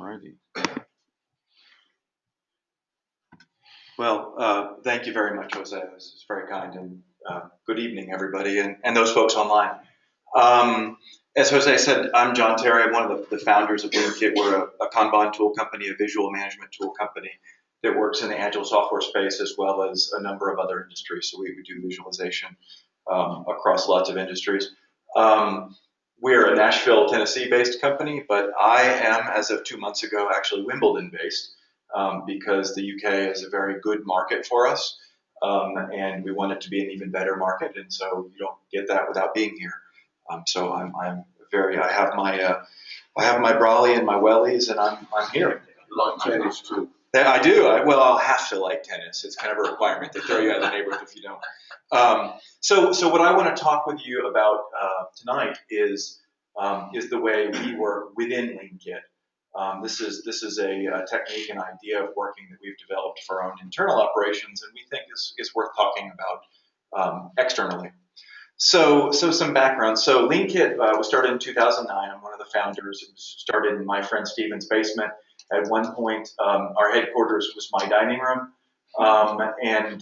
Alrighty. Well, thank you very much, Jose. This is very kind, and good evening, everybody, and those folks online. As Jose said, I'm Jon Terry. I'm one of the founders of Leankit. We're a Kanban tool company, a visual management tool company that works in the agile software space as well as a number of other industries. So we do visualization across lots of industries. We're a Nashville, Tennessee-based company, but I am, as of 2 months ago, actually Wimbledon-based because the UK is a very good market for us, and we want it to be an even better market, and so you don't get that without being here. So I have my brolly and my wellies, and I'm here. You like tennis too? I do. I'll have to like tennis. It's kind of a requirement. They throw you out of the neighborhood if you don't. So what I want to talk with you about tonight is the way we work within Leankit. This is a technique and idea of working that we've developed for our own internal operations, and we think is worth talking about externally. So some background. So Leankit was started in 2009. I'm one of the founders. It was started in my friend Steven's basement. At one point, our headquarters was my dining room, and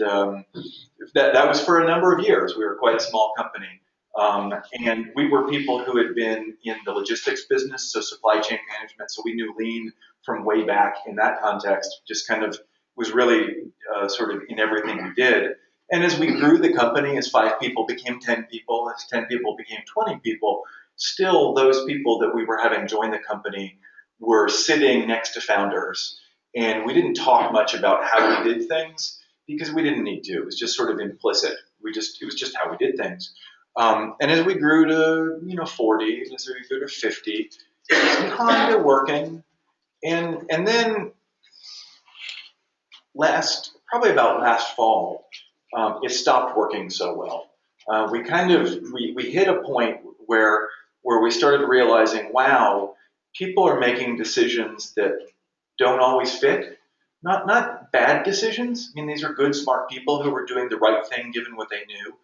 that was for a number of years. We were quite a small company, and we were people who had been in the logistics business, so supply chain management. So we knew Lean from way back in that context. Just kind of was really sort of in everything we did. And as we grew the company, as 5 people became 10 people, as 10 people became 20 people, still those people that we were having join the company were sitting next to founders, and we didn't talk much about how we did things because we didn't need to. It was just sort of implicit. It was just how we did things. And as we grew to 40, and as we grew to 50, it was kind of working. And then probably about last fall, it stopped working so well. We hit a point where we started realizing, wow, people are making decisions that don't always fit. Not bad decisions. I mean, these are good, smart people who were doing the right thing given what they knew.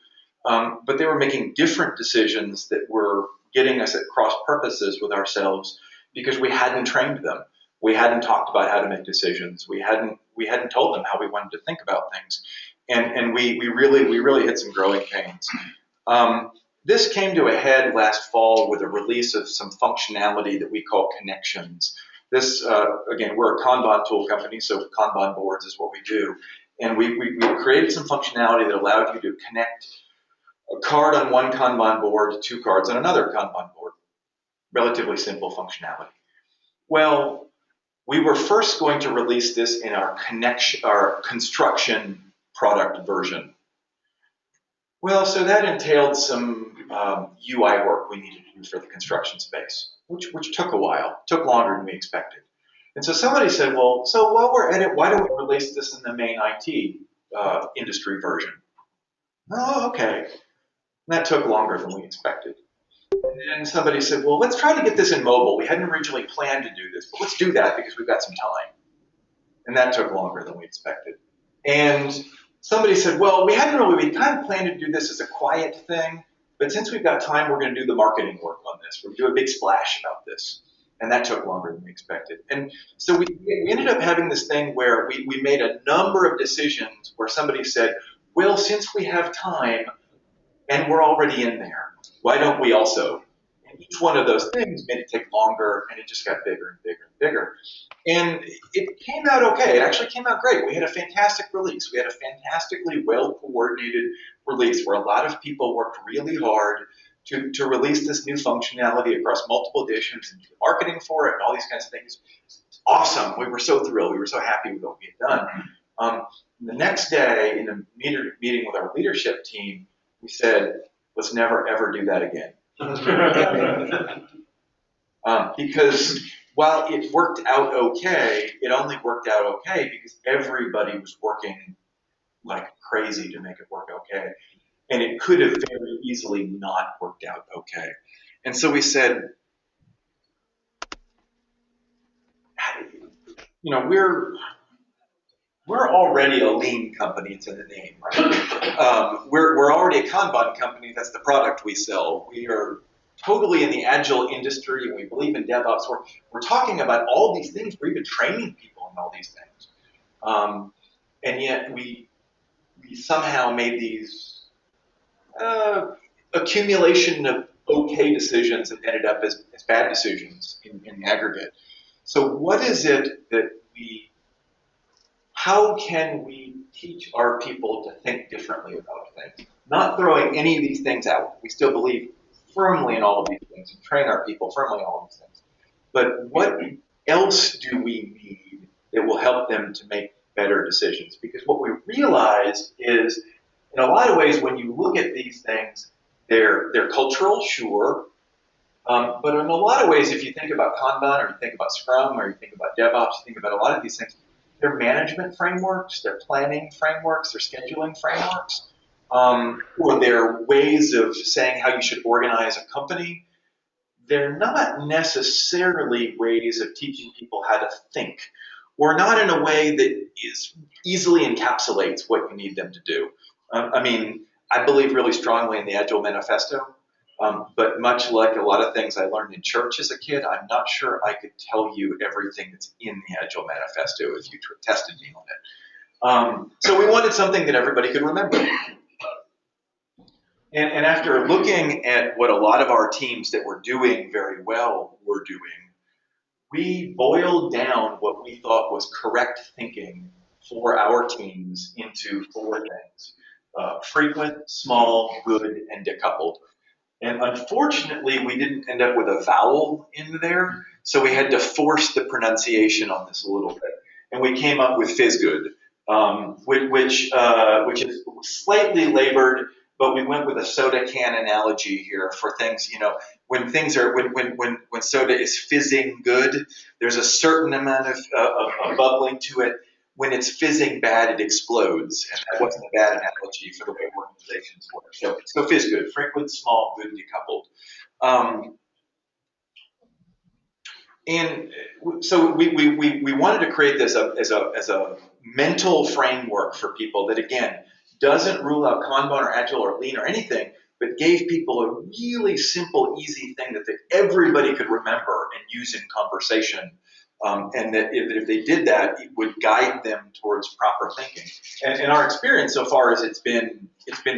But they were making different decisions that were getting us at cross purposes with ourselves because we hadn't trained them. We hadn't talked about how to make decisions. We hadn't told them how we wanted to think about things. And we really hit some growing pains. This came to a head last fall with a release of some functionality that we call connections. This, again, we're a Kanban tool company, so Kanban boards is what we do. And we created some functionality that allowed you to connect a card on one Kanban board to 2 cards on another Kanban board. Relatively simple functionality. Well, we were first going to release this in our construction product version. Well, so that entailed some UI work we needed to do for the construction space, which took a while, took longer than we expected. And so somebody said, well, so while we're at it, why don't we release this in the main IT industry version? Oh, okay. And that took longer than we expected. And then somebody said, well, let's try to get this in mobile. We hadn't originally planned to do this, but let's do that because we've got some time. And that took longer than we expected. And somebody said, well, we kind of planned to do this as a quiet thing, but since we've got time, we're going to do the marketing work on this. We're going to do a big splash about this. And that took longer than we expected. And so we ended up having this thing where we made a number of decisions where somebody said, well, since we have time and we're already in there, why don't we also? And each one of those things made it take longer, and it just got bigger and bigger and bigger. And it came out okay. It actually came out great. We had a fantastic release. We had a fantastically well-coordinated release where a lot of people worked really hard to release this new functionality across multiple editions and do the marketing for it and all these kinds of things. Awesome. We were so thrilled. We were so happy with what we had done. The next day, in a meeting with our leadership team, we said, let's never, ever do that again. Because while it worked out okay, it only worked out okay because everybody was working like crazy to make it work okay. And it could have very easily not worked out okay. And so we said, we're already a lean company, it's in the name, right? We're already a Kanban company, that's the product we sell. We are totally in the agile industry and we believe in DevOps, we're talking about all these things. We're even training people in all these things. And yet we somehow made these accumulation of okay decisions that ended up as bad decisions in the aggregate. So what is it that how can we teach our people to think differently about things? Not throwing any of these things out. We still believe firmly in all of these things and train our people firmly in all of these things. But what else do we need that will help them to make better decisions? Because what we realize is, in a lot of ways, when you look at these things, they're cultural, sure, but in a lot of ways, if you think about Kanban or you think about Scrum or you think about DevOps, you think about a lot of these things, they're management frameworks, they're planning frameworks, they're scheduling frameworks, or they're ways of saying how you should organize a company. They're not necessarily ways of teaching people how to think, or not in a way that easily encapsulates what you need them to do. I mean, I believe really strongly in the Agile Manifesto, but much like a lot of things I learned in church as a kid, I'm not sure I could tell you everything that's in the Agile Manifesto if you tested me on it. So we wanted something that everybody could remember. And after looking at what a lot of our teams that were doing very well were doing, we boiled down what we thought was correct thinking for our teams into 4 things: frequent, small, good, and decoupled. And unfortunately, we didn't end up with a vowel in there, so we had to force the pronunciation on this a little bit. And we came up with FizzGood, which is slightly labored, but we went with a soda can analogy here for things, when things are, when soda is fizzing good, there's a certain amount of bubbling to it. When it's fizzing bad, it explodes, and that wasn't a bad analogy for the way organizations work. So FizzGood, frequent, small, good, decoupled. And so we wanted to create this as a mental framework for people that, again, doesn't rule out Kanban or Agile or Lean or anything, but gave people a really simple, easy thing that everybody could remember and use in conversation. And that if they did that, it would guide them towards proper thinking. And our experience so far is it's been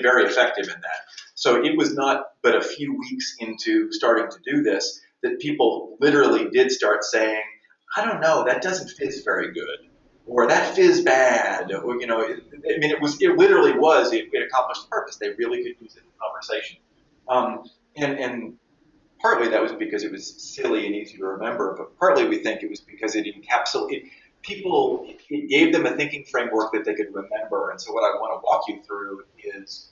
very effective in that. So it was not but a few weeks into starting to do this that people literally did start saying, I don't know, that doesn't fizz very good, or that fizz bad, or it literally was. It accomplished the purpose. They really could use it in conversation. And partly that was because it was silly and easy to remember, but partly we think it was because it encapsulated people. It gave them a thinking framework that they could remember. And so what I want to walk you through is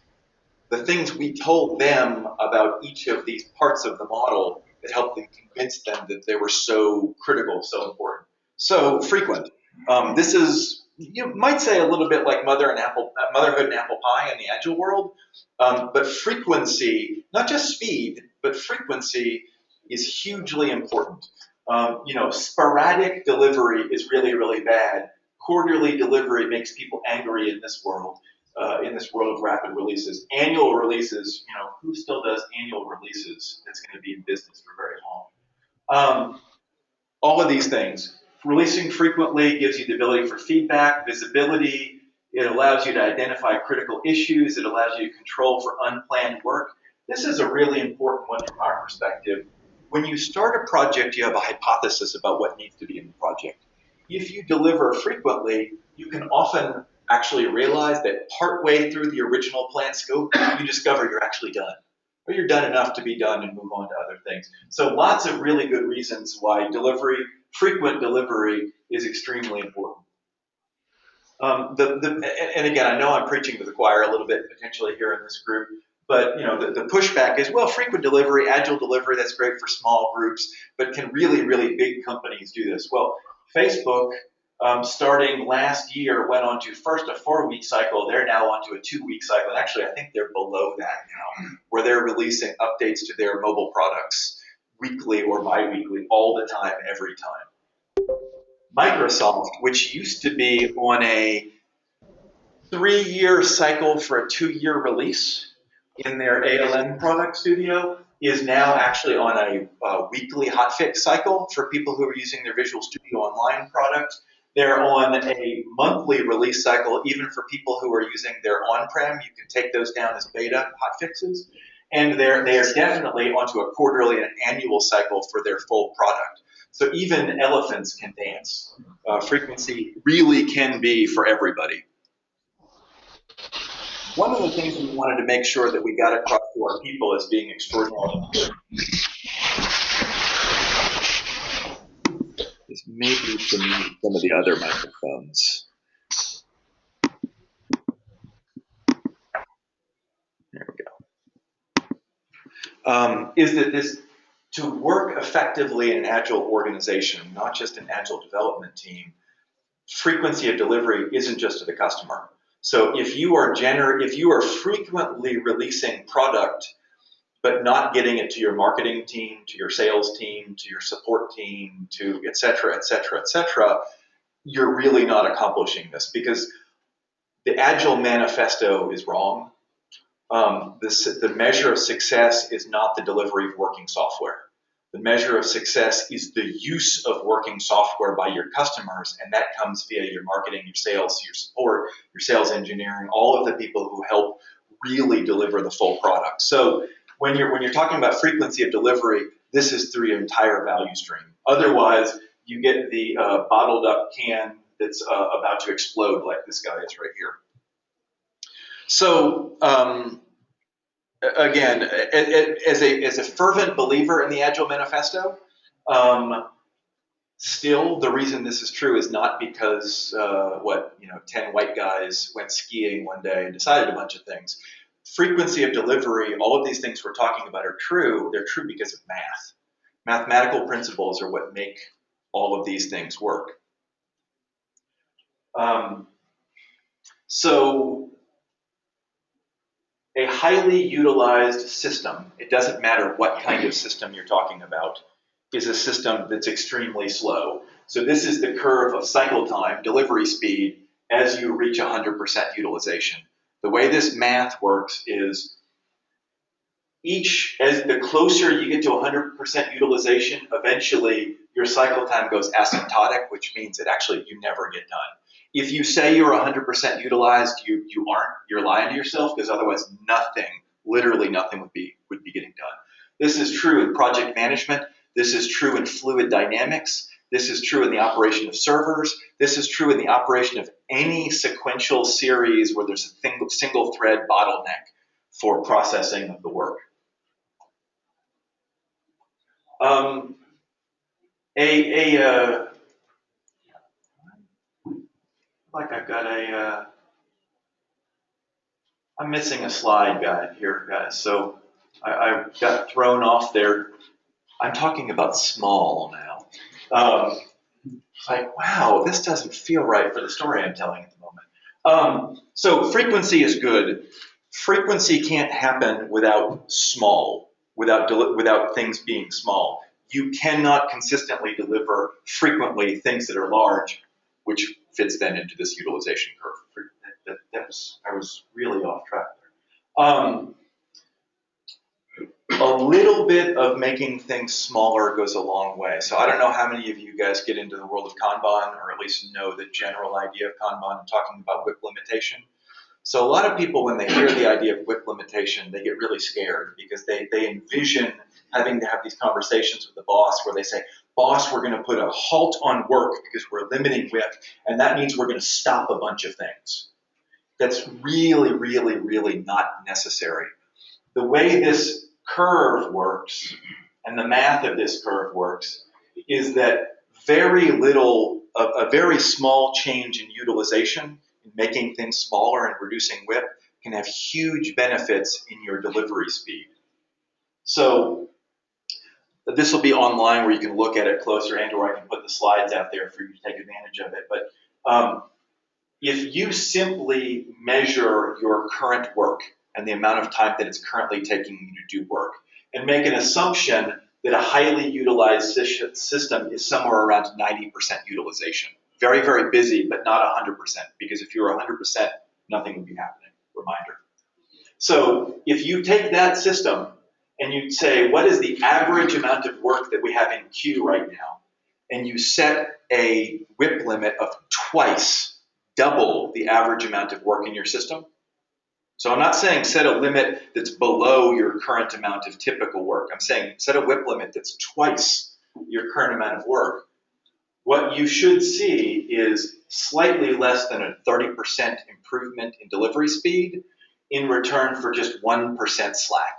the things we told them about each of these parts of the model that helped them convince them that they were so critical, so important. So frequent. This is, you might say, a little bit like motherhood and apple pie in the Agile world, but frequency, not just speed, but frequency is hugely important. Sporadic delivery is really, really bad. Quarterly delivery makes people angry in this world of rapid releases. Annual releases, who still does annual releases that's going to be in business for very long? All of these things. Releasing frequently gives you the ability for feedback, visibility. It allows you to identify critical issues. It allows you to control for unplanned work. This is a really important one from our perspective. When you start a project, you have a hypothesis about what needs to be in the project. If you deliver frequently, you can often actually realize that partway through the original plan scope, you discover you're actually done. Or you're done enough to be done and move on to other things. So lots of really good reasons why frequent delivery is extremely important. And again, I know I'm preaching to the choir a little bit potentially here in this group, but the pushback is, well, frequent delivery, agile delivery, that's great for small groups, but can really, really big companies do this? Well, Facebook, starting last year, went on to first a 4-week cycle. They're now on to a 2-week cycle. And actually, I think they're below that now, where they're releasing updates to their mobile products weekly or bi-weekly all the time, every time. Microsoft, which used to be on a 3-year cycle for a 2-year release in their ALM product studio, is now actually on a weekly hotfix cycle for people who are using their Visual Studio Online product. They're on a monthly release cycle, even for people who are using their on-prem. You can take those down as beta hotfixes. And they are definitely onto a quarterly and annual cycle for their full product. So even elephants can dance. Frequency really can be for everybody. One of the things we wanted to make sure that we got across to our people as being extraordinarily important is maybe to mute some of the other microphones. There we go. Is that this, to work effectively in an agile organization, not just an agile development team, frequency of delivery isn't just to the customer. So if you are frequently releasing product, but not getting it to your marketing team, to your sales team, to your support team, to et cetera, et cetera, et cetera, you're really not accomplishing this, because the Agile Manifesto is wrong. The measure of success is not the delivery of working software. The measure of success is the use of working software by your customers, and that comes via your marketing, your sales, your support, your sales engineering, all of the people who help really deliver the full product. So when you're talking about frequency of delivery, this is through your entire value stream. Otherwise, you get the bottled up can that's about to explode like this guy is right here. So again, as a fervent believer in the Agile Manifesto, still the reason this is true is not because 10 white guys went skiing one day and decided a bunch of things. Frequency of delivery, all of these things we're talking about are true. They're true because of math. Mathematical principles are what make all of these things work. So a highly utilized system, it doesn't matter what kind of system you're talking about, is a system that's extremely slow. So this is the curve of cycle time, delivery speed, as you reach 100% utilization. The way this math works is as the closer you get to 100% utilization, eventually your cycle time goes asymptotic, which means that actually you never get done. If you say you're 100% utilized, you aren't. You're lying to yourself, because otherwise nothing, literally nothing would be getting done. This is true in project management. This is true in fluid dynamics. This is true in the operation of servers. This is true in the operation of any sequential series where there's a single thread bottleneck for processing of the work. I'm missing a slide here, guys. So I got thrown off there. I'm talking about small now. It's like, wow, this doesn't feel right for the story I'm telling at the moment. So frequency is good. Frequency can't happen without things being small. You cannot consistently deliver frequently things that are large, which fits then into this utilization curve. I was really off track there. A little bit of making things smaller goes a long way. So I don't know how many of you guys get into the world of Kanban, or at least know the general idea of Kanban. I'm talking about WIP limitation. So a lot of people, when they hear the idea of WIP limitation, they get really scared, because they envision having to have these conversations with the boss where they say, boss, we're going to put a halt on work because we're limiting WIP, and that means we're going to stop a bunch of things. That's really, really, really not necessary. The way this curve works, and the math of this curve works, is that a very small change in utilization, in making things smaller and reducing WIP, can have huge benefits in your delivery speed. So this will be online where you can look at it closer, and/or I can put the slides out there for you to take advantage of it. But if you simply measure your current work and the amount of time that it's currently taking you to do work, and make an assumption that a highly utilized system is somewhere around 90% utilization. Very, very busy, but not 100%, because if you were 100%, nothing would be happening. Reminder. So if you take that system and you say, what is the average amount of work that we have in queue right now? And you set a WIP limit of twice, double the average amount of work in your system. So I'm not saying set a limit that's below your current amount of typical work. I'm saying set a WIP limit that's twice your current amount of work. What you should see is slightly less than a 30% improvement in delivery speed in return for just 1% slack.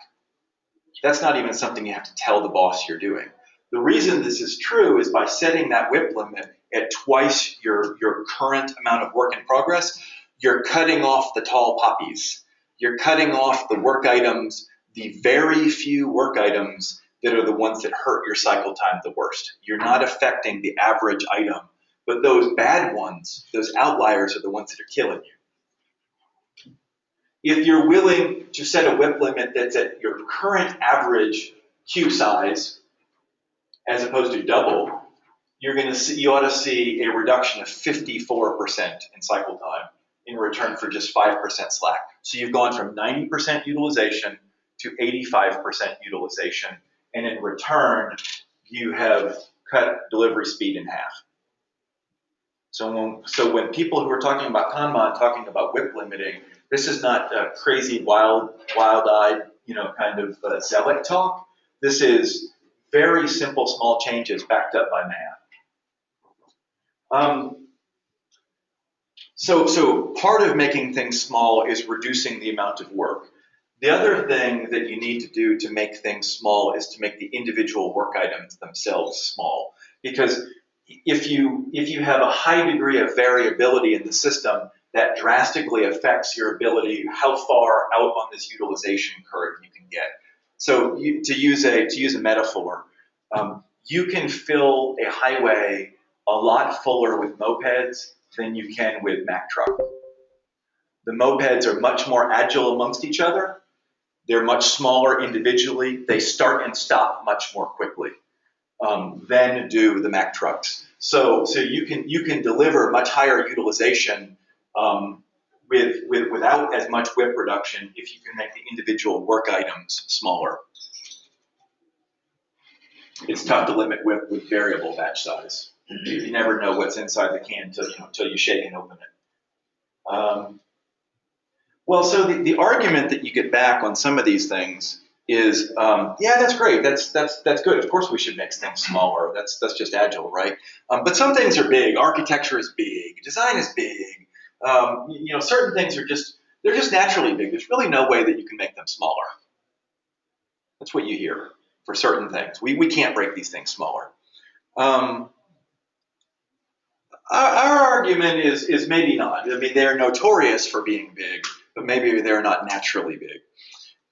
That's not even something you have to tell the boss you're doing. The reason this is true is by setting that WIP limit at twice your current amount of work in progress, you're cutting off the tall poppies. You're cutting off the work items, the very few work items that are the ones that hurt your cycle time the worst. You're not affecting the average item, but those bad ones, those outliers, are the ones that are killing you. If you're willing to set a WIP limit that's at your current average queue size, as opposed to double, you ought to see a reduction of 54% in cycle time in return for just 5% slack. So you've gone from 90% utilization to 85% utilization, and in return, you have cut delivery speed in half. So when people who are talking about Kanban, talking about WIP limiting, this is not crazy, wild-eyed, kind of zealot talk. This is very simple, small changes backed up by math. So part of making things small is reducing the amount of work. The other thing that you need to do to make things small is to make the individual work items themselves small. Because if you have a high degree of variability in the system, that drastically affects your ability, how far out on this utilization curve you can get. So to use a metaphor, you can fill a highway a lot fuller with mopeds than you can with Mack truck. The mopeds are much more agile amongst each other. They're much smaller individually. They start and stop much more quickly than do the Mack trucks. So you can deliver much higher utilization without as much WIP reduction if you can make the individual work items smaller. It's tough to limit WIP with variable batch size. You never know what's inside the can until you shake and open it. Well, so the argument that you get back on some of these things is, yeah, that's great. That's good. Of course, we should make things smaller. That's just agile, right? But some things are big. Architecture is big. Design is big. Certain things they're just naturally big. There's really no way that you can make them smaller. That's what you hear for certain things. We can't break these things smaller. Our argument is maybe not. I mean, they're notorious for being big, but maybe they're not naturally big.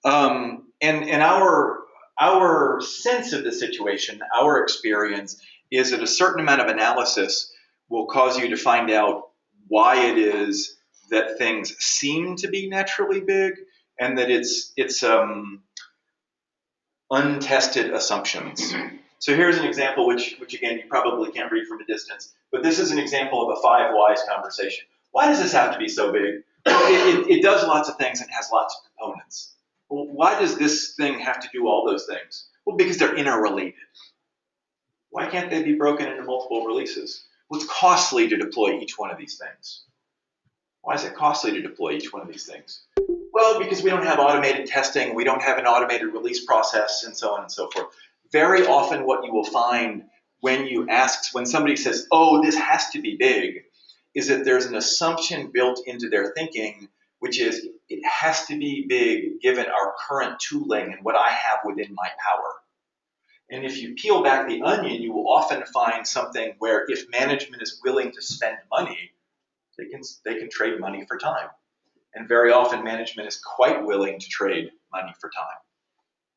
And our sense of the situation, our experience, is that a certain amount of analysis will cause you to find out why it is that things seem to be naturally big, and that it's untested assumptions. So here's an example, which again, you probably can't read from a distance, but this is an example of a 5 whys conversation. Why does this have to be so big? It does lots of things and has lots of components. Well, why does this thing have to do all those things? Well, because they're interrelated. Why can't they be broken into multiple releases? Well, it's costly to deploy each one of these things. Why is it costly to deploy each one of these things? Well, because we don't have automated testing, we don't have an automated release process, and so on and so forth. Very often what you will find when somebody says, oh, this has to be big, is that there's an assumption built into their thinking, which is it has to be big given our current tooling and what I have within my power. And if you peel back the onion, you will often find something where if management is willing to spend money, they can trade money for time. And very often management is quite willing to trade money for time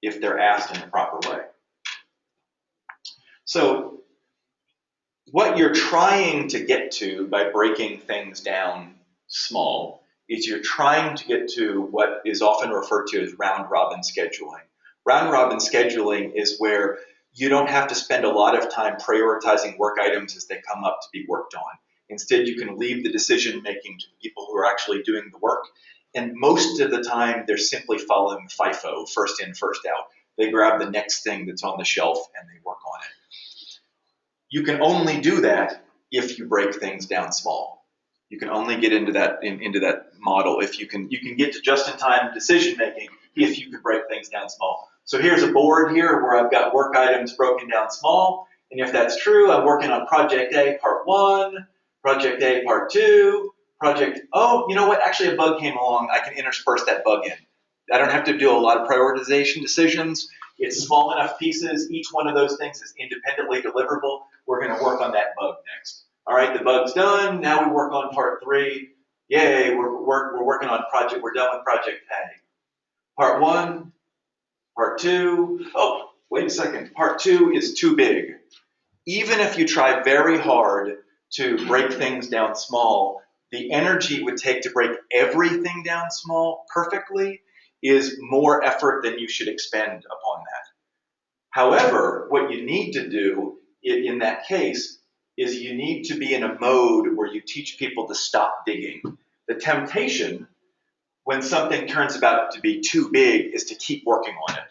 if they're asked in the proper way. So what you're trying to get to by breaking things down small is you're trying to get to what is often referred to as round-robin scheduling. Round-robin scheduling is where you don't have to spend a lot of time prioritizing work items as they come up to be worked on. Instead, you can leave the decision-making to the people who are actually doing the work. And most of the time, they're simply following FIFO, first in, first out. They grab the next thing that's on the shelf and they work on it. You can only do that if you break things down small. You can only get into that model if you can get to just-in-time decision making if you can break things down small. So here's a board here where I've got work items broken down small, and if that's true, I'm working on project A, part 1, project A, part 2, oh, you know what? Actually, a bug came along. I can intersperse that bug in. I don't have to do a lot of prioritization decisions. It's small enough pieces. Each one of those things is independently deliverable. We're going to work on that bug next. All right, the bug's done. Now we work on part 3. Yay, we're working on project. We're done with project A. Part 1, part 2. Oh, wait a second. Part 2 is too big. Even if you try very hard to break things down small, the energy it would take to break everything down small perfectly is more effort than you should expend upon that. However, what you need to do in that case is you need to be in a mode where you teach people to stop digging. The temptation when something turns out to be too big is to keep working on it.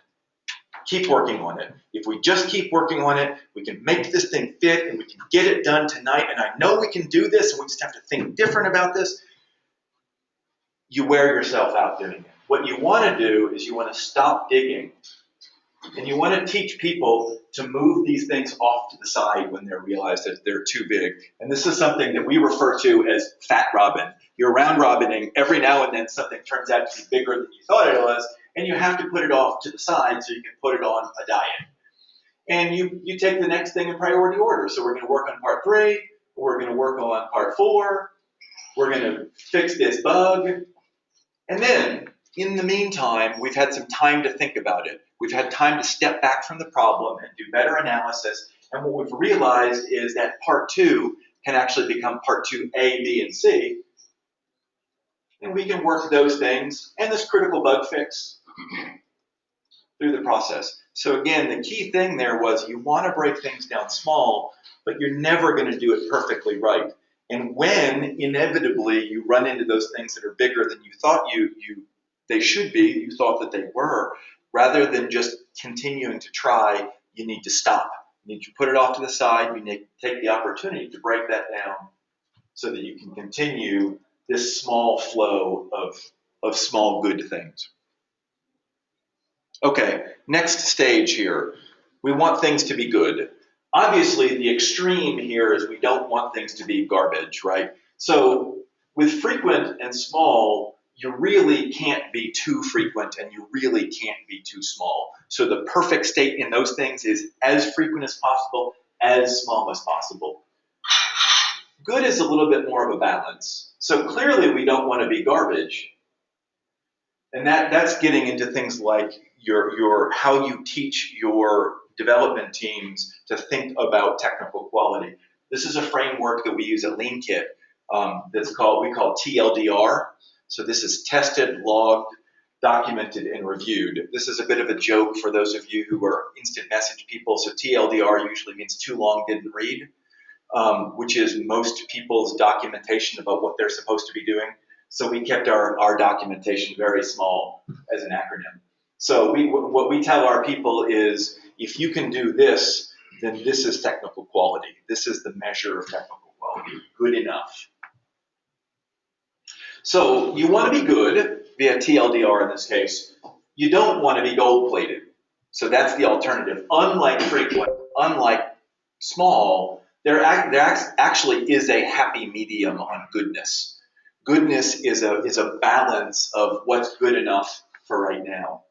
Keep working on it. If we just keep working on it, we can make this thing fit and we can get it done tonight, and I know we can do this and we just have to think different about this. You wear yourself out doing it. What you want to do is you want to stop digging, and you want to teach people to move these things off to the side when they realize that they're too big. And this is something that we refer to as fat robbing. You're round robbining. Every now and then something turns out to be bigger than you thought it was, and you have to put it off to the side so you can put it on a diet. And you take the next thing in priority order. So we're going to work on part 3. We're going to work on part 4. We're going to fix this bug. And then, in the meantime, we've had some time to think about it. We've had time to step back from the problem and do better analysis. And what we've realized is that part 2 can actually become part 2A, B, and C. And we can work those things and this critical bug fix through the process. So again, the key thing there was you want to break things down small, but you're never going to do it perfectly right. And when inevitably you run into those things that are bigger than you thought they should be, you thought that they were, rather than just continuing to try, you need to stop. You need to put it off to the side. You need to take the opportunity to break that down so that you can continue this small flow of small good things. Okay, next stage here. We want things to be good. Obviously, the extreme here is we don't want things to be garbage, right? So with frequent and small, you really can't be too frequent and you really can't be too small. So the perfect state in those things is as frequent as possible, as small as possible. Good is a little bit more of a balance. So clearly we don't want to be garbage. And that's getting into things like your how you teach your development teams to think about technical quality. This is a framework that we use at Leankit we call TLDR. So this is tested, logged, documented, and reviewed. This is a bit of a joke for those of you who are instant message people. So TLDR usually means too long, didn't read, which is most people's documentation about what they're supposed to be doing. So we kept our documentation very small as an acronym. So what we tell our people is, if you can do this, then this is technical quality. This is the measure of technical quality, good enough. So you want to be good via TLDR in this case. You don't want to be gold-plated. So that's the alternative. Unlike frequent, unlike small, there actually is a happy medium on goodness. Goodness is a balance of what's good enough for right now.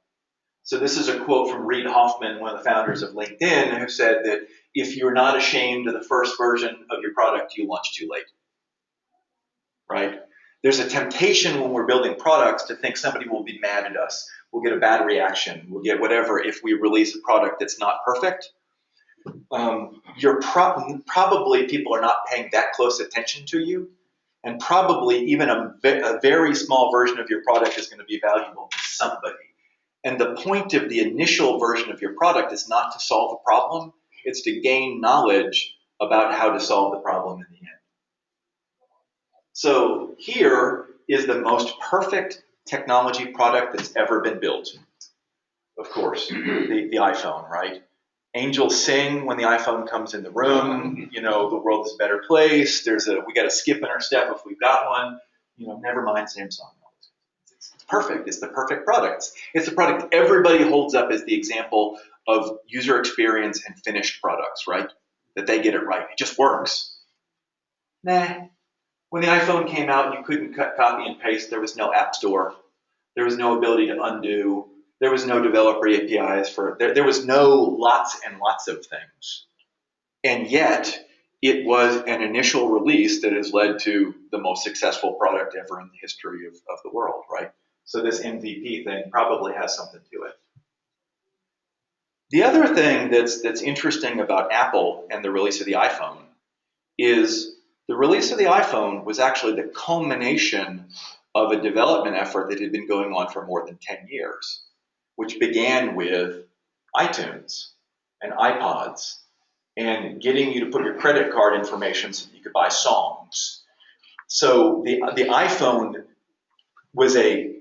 So this is a quote from Reid Hoffman, one of the founders of LinkedIn, who said that if you're not ashamed of the first version of your product, you launch too late, right? There's a temptation when we're building products to think somebody will be mad at us. We'll get a bad reaction. We'll get whatever if we release a product that's not perfect. Probably people are not paying that close attention to you. And probably even a very small version of your product is going to be valuable to somebody. And the point of the initial version of your product is not to solve a problem. It's to gain knowledge about how to solve the problem in the end. So here is the most perfect technology product that's ever been built. Of course, the iPhone, right? Angels sing when the iPhone comes in the room. You know, the world is a better place. We got a skip in our step if we've got one. You know, never mind Samsung. It's perfect. It's the perfect product. It's the product everybody holds up as the example of user experience and finished products, right? That they get it right. It just works. Nah. When the iPhone came out, you couldn't cut, copy, and paste. There was no app store. There was no ability to undo. There was no developer APIs there was no lots and lots of things. And yet, it was an initial release that has led to the most successful product ever in the history of the world, right? So this MVP thing probably has something to it. The other thing that's interesting about Apple and the release of the iPhone is the release of the iPhone was actually the culmination of a development effort that had been going on for more than 10 years, which began with iTunes and iPods and getting you to put your credit card information so that you could buy songs. So the iPhone was a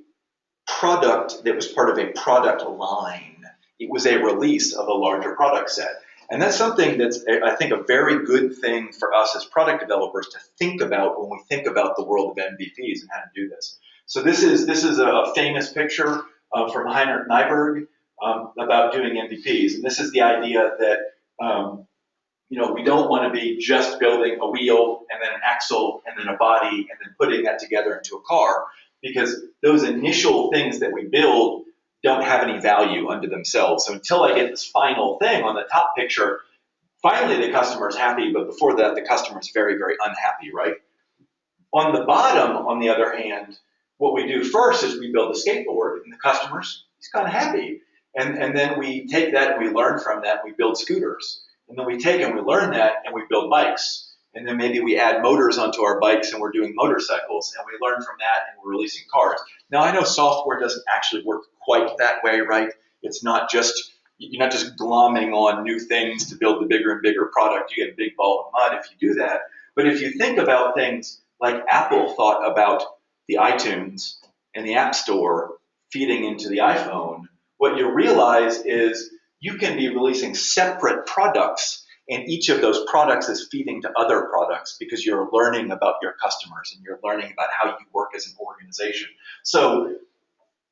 product that was part of a product line. It was a release of a larger product set. And that's something that's, I think, a very good thing for us as product developers to think about when we think about the world of MVPs and how to do this. So this is a famous picture from Heinrich Nyberg about doing MVPs. And this is the idea that we don't want to be just building a wheel and then an axle and then a body and then putting that together into a car, because those initial things that we build don't have any value unto themselves. So until I get this final thing on the top picture, finally the customer is happy, but before that the customer is very, very unhappy, right? On the bottom, on the other hand, what we do first is we build a skateboard, and the customer's he's kind of happy. And then we take that and we learn from that, and we build scooters. And then we take and we learn that and we build bikes. And then maybe we add motors onto our bikes and we're doing motorcycles, and we learn from that and we're releasing cars. Now, I know software doesn't actually work quite that way, right? It's not just, you're not just glomming on new things to build the bigger and bigger product. You get a big ball of mud if you do that. But if you think about things like Apple thought about the iTunes and the App Store feeding into the iPhone, what you realize is you can be releasing separate products, and each of those products is feeding to other products because you're learning about your customers and you're learning about how you work as an organization. So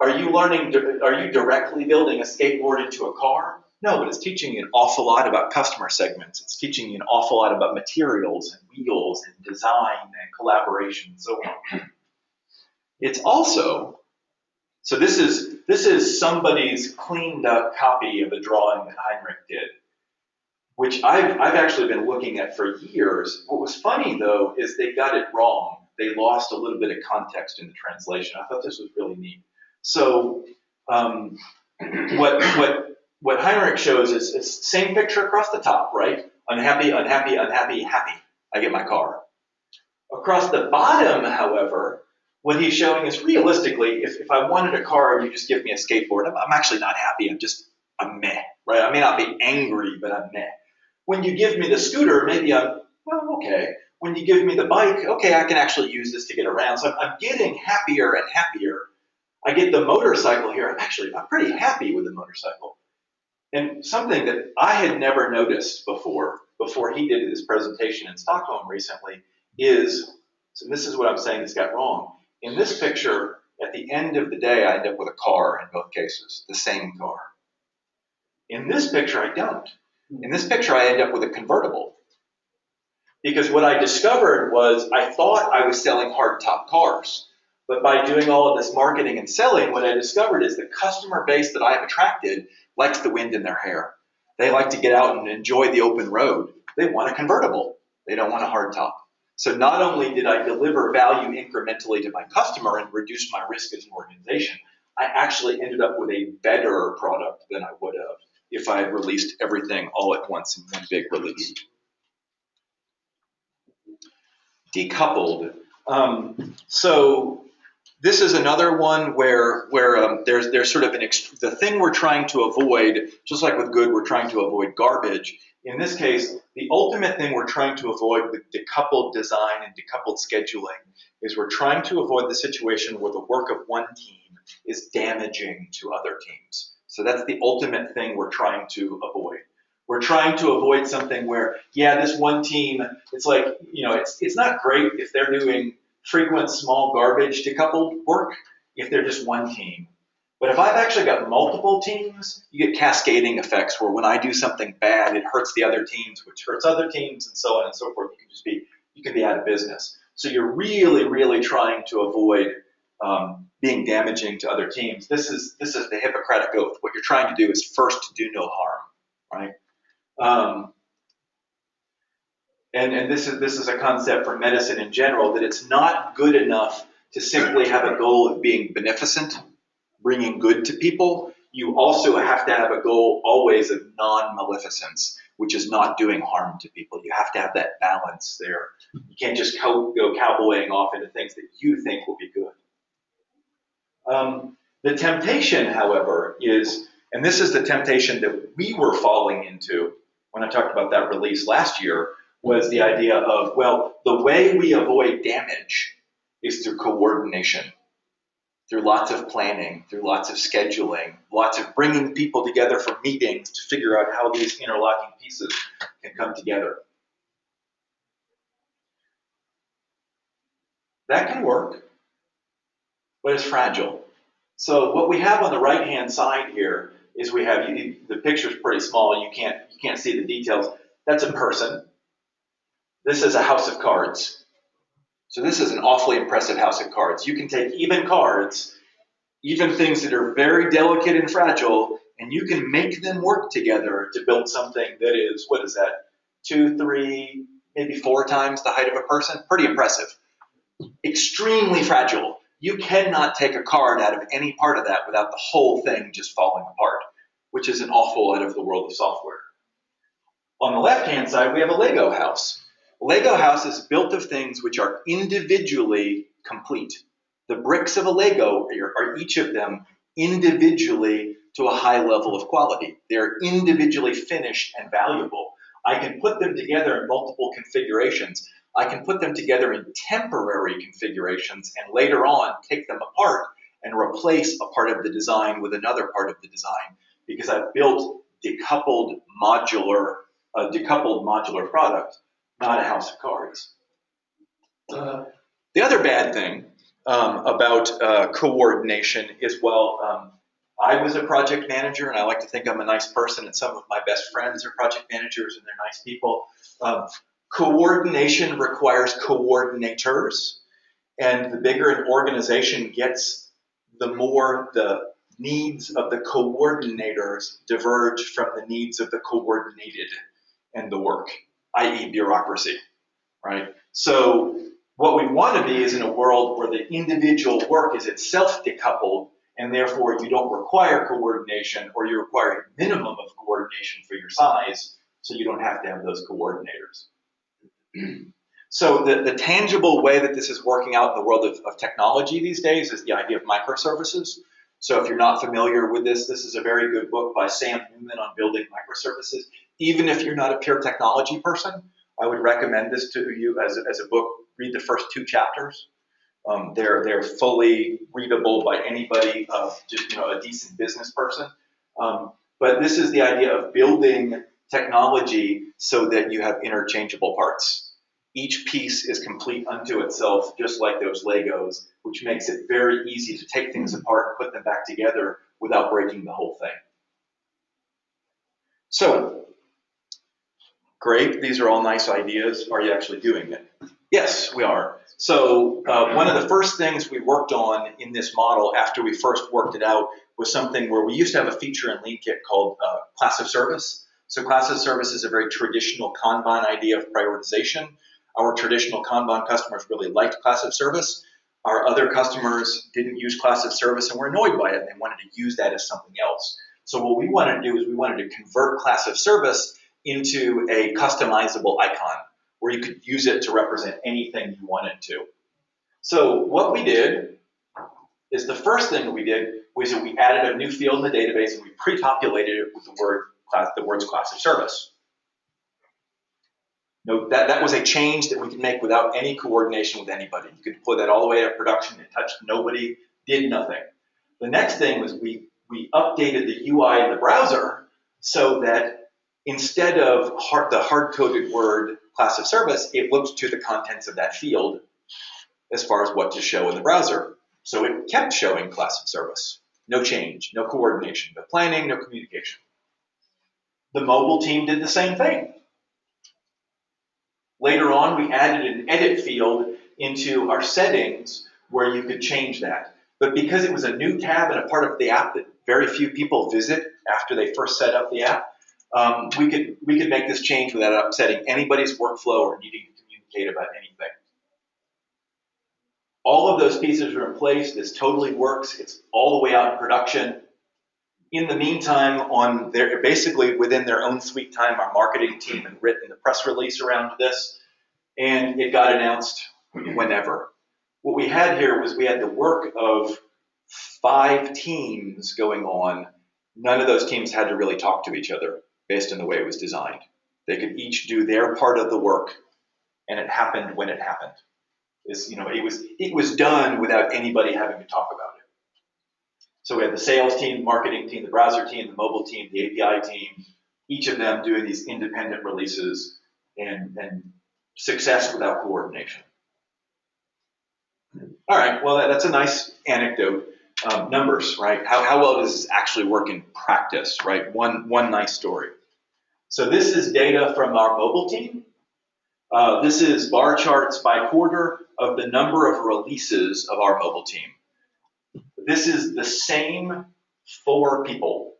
are you directly building a skateboard into a car? No, but it's teaching you an awful lot about customer segments. It's teaching you an awful lot about materials and wheels and design and collaboration and so on. It's also, so this is somebody's cleaned up copy of a drawing that Heinrich did, which I've actually been looking at for years. What was funny, though, is they got it wrong. They lost a little bit of context in the translation. I thought this was really neat. So what Heinrich shows is same picture across the top, right? Unhappy, unhappy, unhappy, happy. I get my car. Across the bottom, however, what he's showing is realistically, if I wanted a car and you just give me a skateboard, I'm actually not happy. I'm meh, right? I may not be angry, but I'm meh. When you give me the scooter, maybe I'm, well, okay. When you give me the bike, okay, I can actually use this to get around. So I'm getting happier and happier. I get the motorcycle here. I'm pretty happy with the motorcycle. And something that I had never noticed before he did his presentation in Stockholm recently is, so this is what I'm saying this got wrong. In this picture, at the end of the day, I end up with a car in both cases, the same car. In this picture, I don't. In this picture, I end up with a convertible. Because what I discovered was I thought I was selling hardtop cars. But by doing all of this marketing and selling, what I discovered is the customer base that I have attracted likes the wind in their hair. They like to get out and enjoy the open road. They want a convertible. They don't want a hardtop. So not only did I deliver value incrementally to my customer and reduce my risk as an organization, I actually ended up with a better product than I would have if I had released everything all at once in one big release. Decoupled. So this is another one where there's sort of the thing we're trying to avoid, just like with good, we're trying to avoid garbage. In this case, the ultimate thing we're trying to avoid with decoupled design and decoupled scheduling is we're trying to avoid the situation where the work of one team is damaging to other teams. So that's the ultimate thing we're trying to avoid. We're trying to avoid something where, yeah, this one team, it's like, it's not great if they're doing frequent small garbage decoupled work if they're just one team. But if I've actually got multiple teams, you get cascading effects where when I do something bad, it hurts the other teams, which hurts other teams, and so on and so forth. You can be out of business. So you're really, really trying to avoid being damaging to other teams. This is the Hippocratic Oath. What you're trying to do is first do no harm, right? And this is a concept for medicine in general, that it's not good enough to simply have a goal of being beneficent, bringing good to people. You also have to have a goal always of non-maleficence, which is not doing harm to people. You have to have that balance there. You can't just go cowboying off into things that you think will be good. The temptation, however, is, and this is the temptation that we were falling into when I talked about that release last year, was the idea of, well, the way we avoid damage is through coordination, through lots of planning, through lots of scheduling, lots of bringing people together for meetings to figure out how these interlocking pieces can come together. That can work, but it's fragile. So what we have on the right-hand side here is we have, the picture's pretty small, you can't see the details. That's a person. This is a house of cards. So this is an awfully impressive house of cards. You can take even cards, even things that are very delicate and fragile, and you can make them work together to build something that is, what is that, 2, 3, maybe 4 times the height of a person? Pretty impressive. Extremely fragile. You cannot take a card out of any part of that without the whole thing just falling apart, which is an awful lot of the world of software. On the left-hand side, we have a Lego house. A Lego house is built of things which are individually complete. The bricks of a Lego are each of them individually to a high level of quality. They're individually finished and valuable. I can put them together in multiple configurations. I can put them together in temporary configurations and later on take them apart and replace a part of the design with another part of the design, because I've built decoupled modular product, not a house of cards. The other bad thing about coordination is, well, I was a project manager, and I like to think I'm a nice person, and some of my best friends are project managers, and they're nice people. Coordination requires coordinators, and the bigger an organization gets, the more the needs of the coordinators diverge from the needs of the coordinated and the work, i.e. bureaucracy, right? So what we want to be is in a world where the individual work is itself decoupled, and therefore you don't require coordination, or you require a minimum of coordination for your size, so you don't have to have those coordinators. So the tangible way that this is working out in the world of technology these days is the idea of microservices. So if you're not familiar with this is a very good book by Sam Newman on building microservices. Even if you're not a pure technology person, I would recommend this to you as a book. Read the first 2 chapters. They're fully readable by anybody, just a decent business person. But this is the idea of building technology so that you have interchangeable parts. Each piece is complete unto itself, just like those Legos, which makes it very easy to take things apart and put them back together without breaking the whole thing. So, great, these are all nice ideas. Are you actually doing it? Yes, we are. So one of the first things we worked on in this model after we first worked it out was something where we used to have a feature in Leankit called class of service. So class of service is a very traditional Kanban idea of prioritization. Our traditional Kanban customers really liked class of service. Our other customers didn't use class of service and were annoyed by it. They wanted to use that as something else. So what we wanted to do is we wanted to convert class of service into a customizable icon where you could use it to represent anything you wanted to. So what we did is the first thing we did was that we added a new field in the database and we pre-populated it with the words class of service. Note that was a change that we could make without any coordination with anybody. You could deploy that all the way to production. It touched nobody, did nothing. The next thing was we we updated the UI in the browser so that instead of the hard-coded word class of service, it looked to the contents of that field as far as what to show in the browser. So it kept showing class of service. No change, no coordination, no planning, no communication. The mobile team did the same thing. Later on, we added an edit field into our settings where you could change that. But because it was a new tab and a part of the app that very few people visit after they first set up the app, we could make this change without upsetting anybody's workflow or needing to communicate about anything. All of those pieces are in place. This totally works. It's all the way out in production. In the meantime, basically within their own sweet time, our marketing team had written the press release around this, and it got announced whenever. What we had here was we had the work of 5 teams going on. None of those teams had to really talk to each other based on the way it was designed. They could each do their part of the work, and it happened when it happened. It was done without anybody having to talk about it. So we had the sales team, marketing team, the browser team, the mobile team, the API team, each of them doing these independent releases and success without coordination. All right, well, that's a nice anecdote. Numbers, right? How well does this actually work in practice, right? One nice story. So this is data from our mobile team. This is bar charts by quarter of the number of releases of our mobile team. This is the same 4 people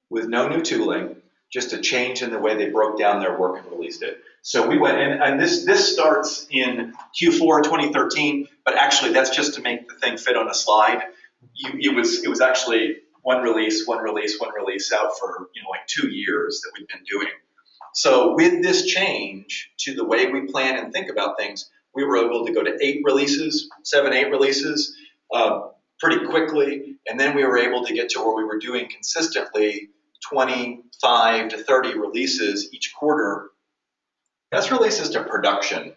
with no new tooling, just a change in the way they broke down their work and released it. So we went, and this starts in Q4 2013, but actually that's just to make the thing fit on a slide. It was actually one release out for like 2 years that we've been doing. So with this change to the way we plan and think about things, we were able to go to 8 releases, 7-8 releases pretty quickly, and then we were able to get to where we were doing consistently 25 to 30 releases each quarter. That's releases to production.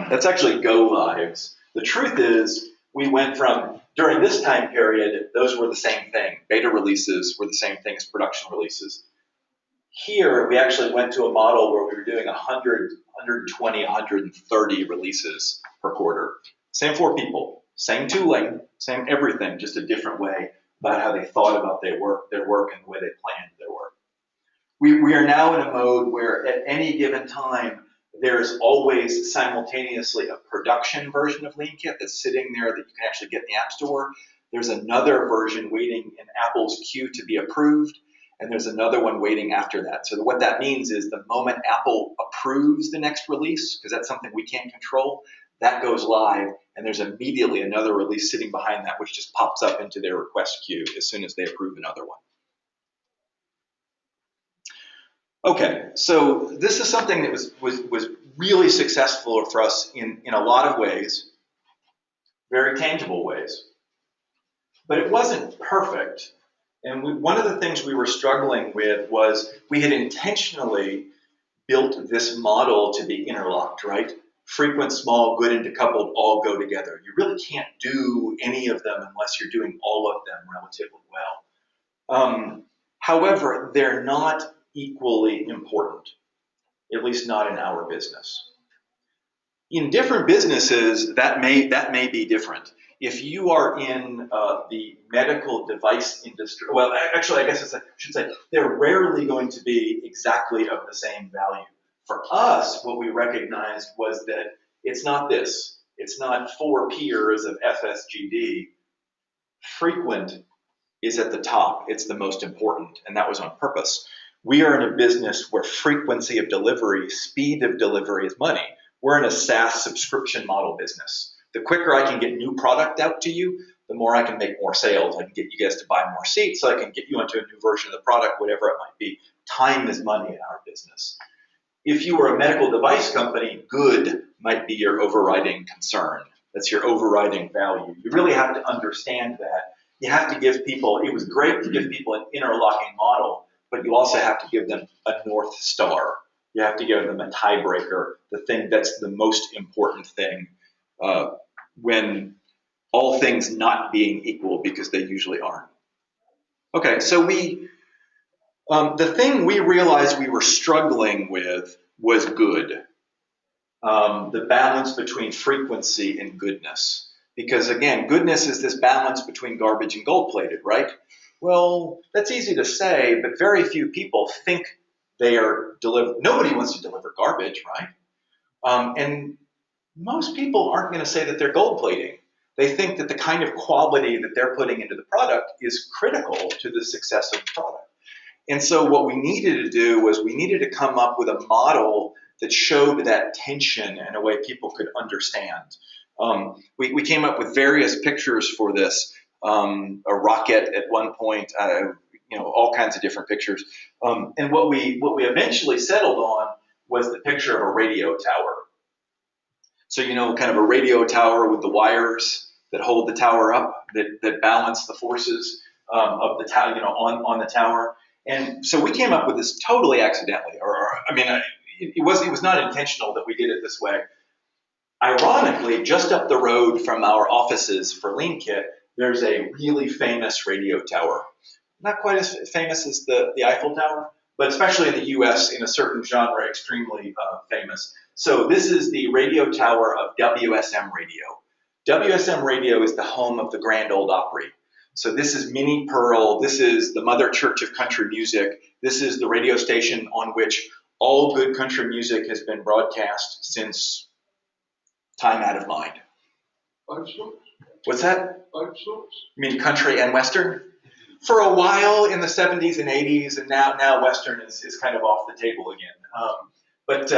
That's actually go lives. The truth is, we went from, during this time period, those were the same thing. Beta releases were the same thing as production releases. Here, we actually went to a model where we were doing 100, 120, 130 releases per quarter. Same 4 people, same tooling, same everything, just a different way about how they thought about their work and the way they planned their work. We are now in a mode where at any given time, there's always simultaneously a production version of Leankit that's sitting there that you can actually get in the App Store. There's another version waiting in Apple's queue to be approved, and there's another one waiting after that. So what that means is the moment Apple approves the next release, because that's something we can't control, that goes live, and there's immediately another release sitting behind that, which just pops up into their request queue as soon as they approve another one. Okay, so this is something that was really successful for us in a lot of ways, very tangible ways. But it wasn't perfect. And one of the things we were struggling with was we had intentionally built this model to be interlocked, right? Frequent, small, good, and decoupled all go together. You really can't do any of them unless you're doing all of them relatively well. However, they're not equally important, at least not in our business. In different businesses, that may be different. If you are in the medical device industry, well, actually, I guess I should say they're rarely going to be exactly of the same value. For us, what we recognized was that it's not this. It's not 4 peers of FSGD. Frequent is at the top. It's the most important, and that was on purpose. We are in a business where frequency of delivery, speed of delivery is money. We're in a SaaS subscription model business. The quicker I can get new product out to you, the more I can make more sales. I can get you guys to buy more seats, so I can get you into a new version of the product, whatever it might be. Time is money in our business. If you were a medical device company, good might be your overriding concern. That's your overriding value. You really have to understand that. You have to give people, it was great to give people an interlocking model, but you also have to give them a North Star. You have to give them a tiebreaker, the thing that's the most important thing when all things not being equal, because they usually aren't. Okay, so the thing we realized we were struggling with was good. The balance between frequency and goodness. Because again, goodness is this balance between garbage and gold-plated, right? Well, that's easy to say, but very few people think they are nobody wants to deliver garbage, right? And most people aren't going to say that they're gold plating. They think that the kind of quality that they're putting into the product is critical to the success of the product. And so what we needed to do was we needed to come up with a model that showed that tension in a way people could understand. We came up with various pictures for this, a rocket at one point, all kinds of different pictures. And what we eventually settled on was the picture of a radio tower. So, kind of a radio tower with the wires that hold the tower up, that balance the forces of the tower, on the tower. And so we came up with this totally accidentally, it was not intentional that we did it this way. Ironically, just up the road from our offices for Leankit, there's a really famous radio tower. Not quite as famous as the Eiffel Tower, but especially in the US, in a certain genre, extremely famous. So this is the radio tower of WSM Radio. WSM Radio is the home of the Grand Ole Opry. So this is Minnie Pearl. This is the mother church of country music. This is the radio station on which all good country music has been broadcast since time out of mind. What's that? You mean country and Western? For a while in the 70s and 80s, and now Western is kind of off the table again. But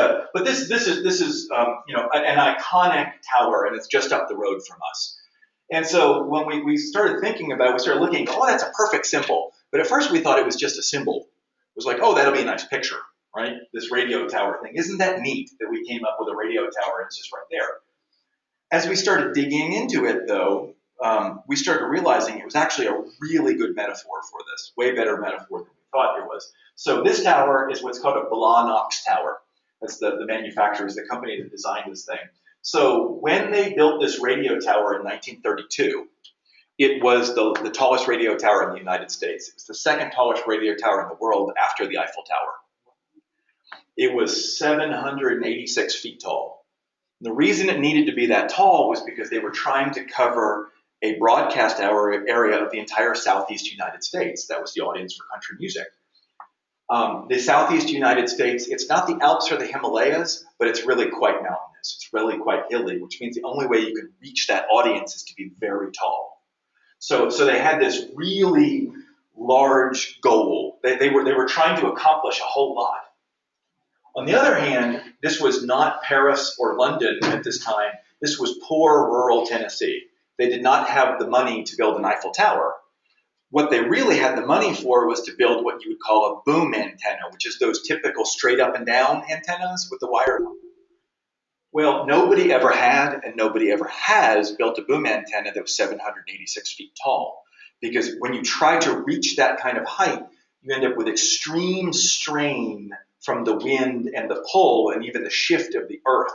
this is an iconic tower, and it's just up the road from us. And so when we started thinking about it, we started looking, that's a perfect symbol. But at first we thought it was just a symbol. It was like, that'll be a nice picture, right? This radio tower thing. Isn't that neat that we came up with a radio tower and it's just right there? As we started digging into it, though, we started realizing it was actually a really good metaphor for this, way better metaphor than we thought it was. So this tower is what's called a Blanox tower. That's the manufacturers, the company that designed this thing. So when they built this radio tower in 1932, it was the tallest radio tower in the United States. It was the second tallest radio tower in the world after the Eiffel Tower. It was 786 feet tall. The reason it needed to be that tall was because they were trying to cover a broadcast area of the entire Southeast United States. That was the audience for country music. The Southeast United States, it's not the Alps or the Himalayas, but it's really quite mountainous. It's really quite hilly, which means the only way you can reach that audience is to be very tall. So they had this really large goal. They were trying to accomplish a whole lot. On the other hand, this was not Paris or London at this time. This was poor rural Tennessee. They did not have the money to build an Eiffel Tower. What they really had the money for was to build what you would call a boom antenna, which is those typical straight up and down antennas with the wire. Well, nobody ever had and nobody ever has built a boom antenna that was 786 feet tall. Because when you try to reach that kind of height, you end up with extreme strain from the wind and the pull and even the shift of the earth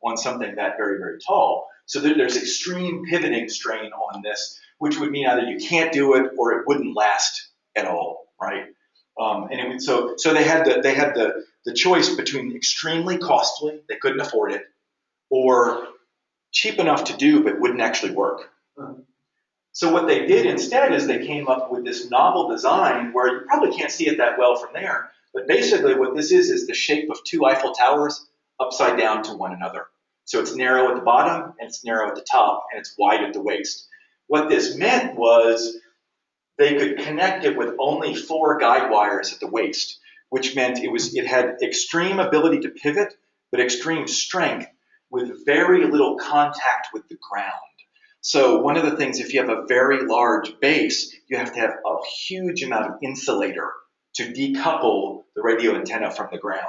on something that very, very tall. So there's extreme pivoting strain on this, which would mean either you can't do it or it wouldn't last at all, right? So they had the choice between extremely costly, they couldn't afford it, or cheap enough to do but wouldn't actually work. So what they did instead is they came up with this novel design where you probably can't see it that well from there, but basically what this is the shape of two Eiffel Towers upside down to one another. So it's narrow at the bottom and it's narrow at the top and it's wide at the waist. What this meant was they could connect it with only 4 guide wires at the waist, which meant it had extreme ability to pivot, but extreme strength with very little contact with the ground. So one of the things, if you have a very large base, you have to have a huge amount of insulator to decouple the radio antenna from the ground.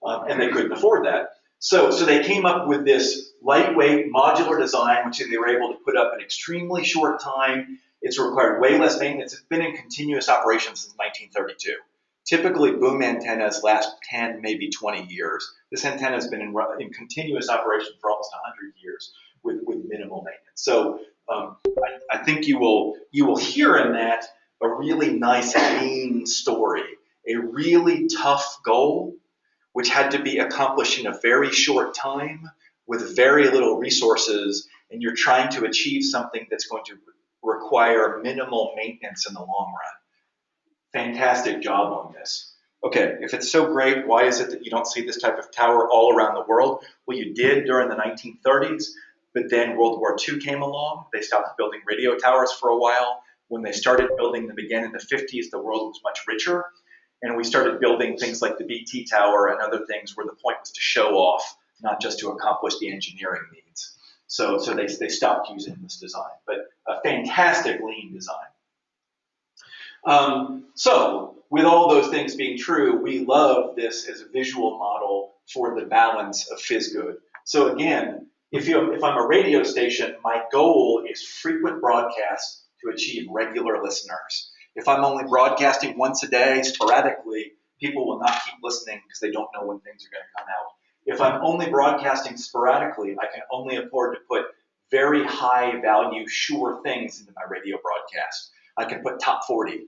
And they couldn't afford that. So they came up with this lightweight modular design, which they were able to put up in extremely short time. It's required way less maintenance. It's been in continuous operation since 1932. Typically, boom antennas last 10, maybe 20 years. This antenna has been in continuous operation for almost 100 years with minimal maintenance. So I think you will hear in that a really nice, lean story, a really tough goal, which had to be accomplished in a very short time with very little resources, and you're trying to achieve something that's going to require minimal maintenance in the long run. Fantastic job on this. Okay, if it's so great, why is it that you don't see this type of tower all around the world? Well, you did during the 1930s, but then World War II came along. They stopped building radio towers for a while. When they started building them again in the 50s, the world was much richer. And we started building things like the BT Tower and other things where the point was to show off, not just to accomplish the engineering needs. So they stopped using this design, but a fantastic lean design. So with all those things being true, we love this as a visual model for the balance of FizzGood. So again, if I'm a radio station, my goal is frequent broadcasts to achieve regular listeners. If I'm only broadcasting once a day, sporadically, people will not keep listening because they don't know when things are going to come out. If I'm only broadcasting sporadically, I can only afford to put very high value, sure things into my radio broadcast. I can put top 40.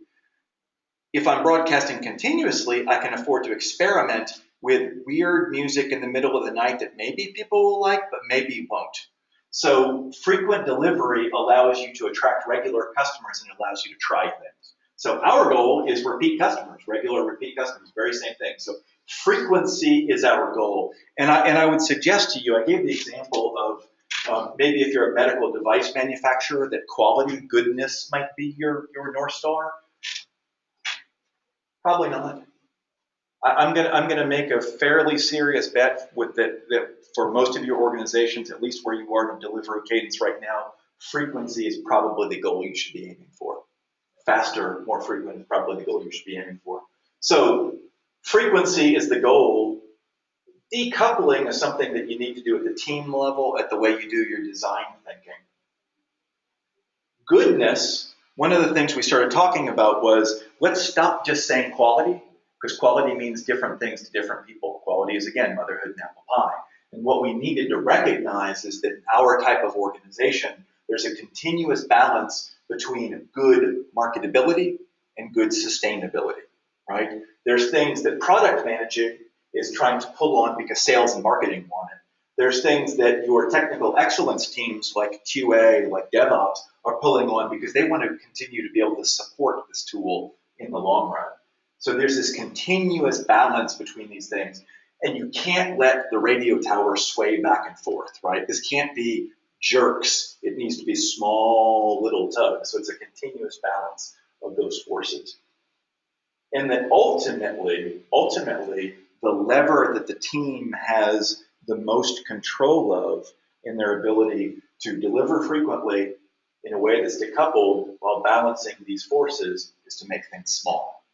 If I'm broadcasting continuously, I can afford to experiment with weird music in the middle of the night that maybe people will like, but maybe won't. So frequent delivery allows you to attract regular customers and allows you to try things. So our goal is repeat customers, regular repeat customers, very same thing. So frequency is our goal. And I would suggest to you, I gave the example of maybe if you're a medical device manufacturer, that quality, goodness might be your North Star. Probably not. I'm gonna make a fairly serious bet with that for most of your organizations, at least where you are in delivery cadence right now, frequency is probably the goal you should be aiming for. Faster, more frequent is probably the goal you should be aiming for. So frequency is the goal. Decoupling is something that you need to do at the team level, at the way you do your design thinking. Goodness, one of the things we started talking about was, let's stop just saying quality, because quality means different things to different people. Quality is, again, motherhood and apple pie. And what we needed to recognize is that in our type of organization, there's a continuous balance between good marketability and good sustainability, right? There's things that product managing is trying to pull on because sales and marketing want it. There's things that your technical excellence teams like QA, like DevOps, are pulling on because they want to continue to be able to support this tool in the long run. So there's this continuous balance between these things, and you can't let the radio tower sway back and forth, right? This can't be jerks. It needs to be small little tugs. So it's a continuous balance of those forces. And then ultimately, the lever that the team has the most control of in their ability to deliver frequently in a way that's decoupled while balancing these forces is to make things small.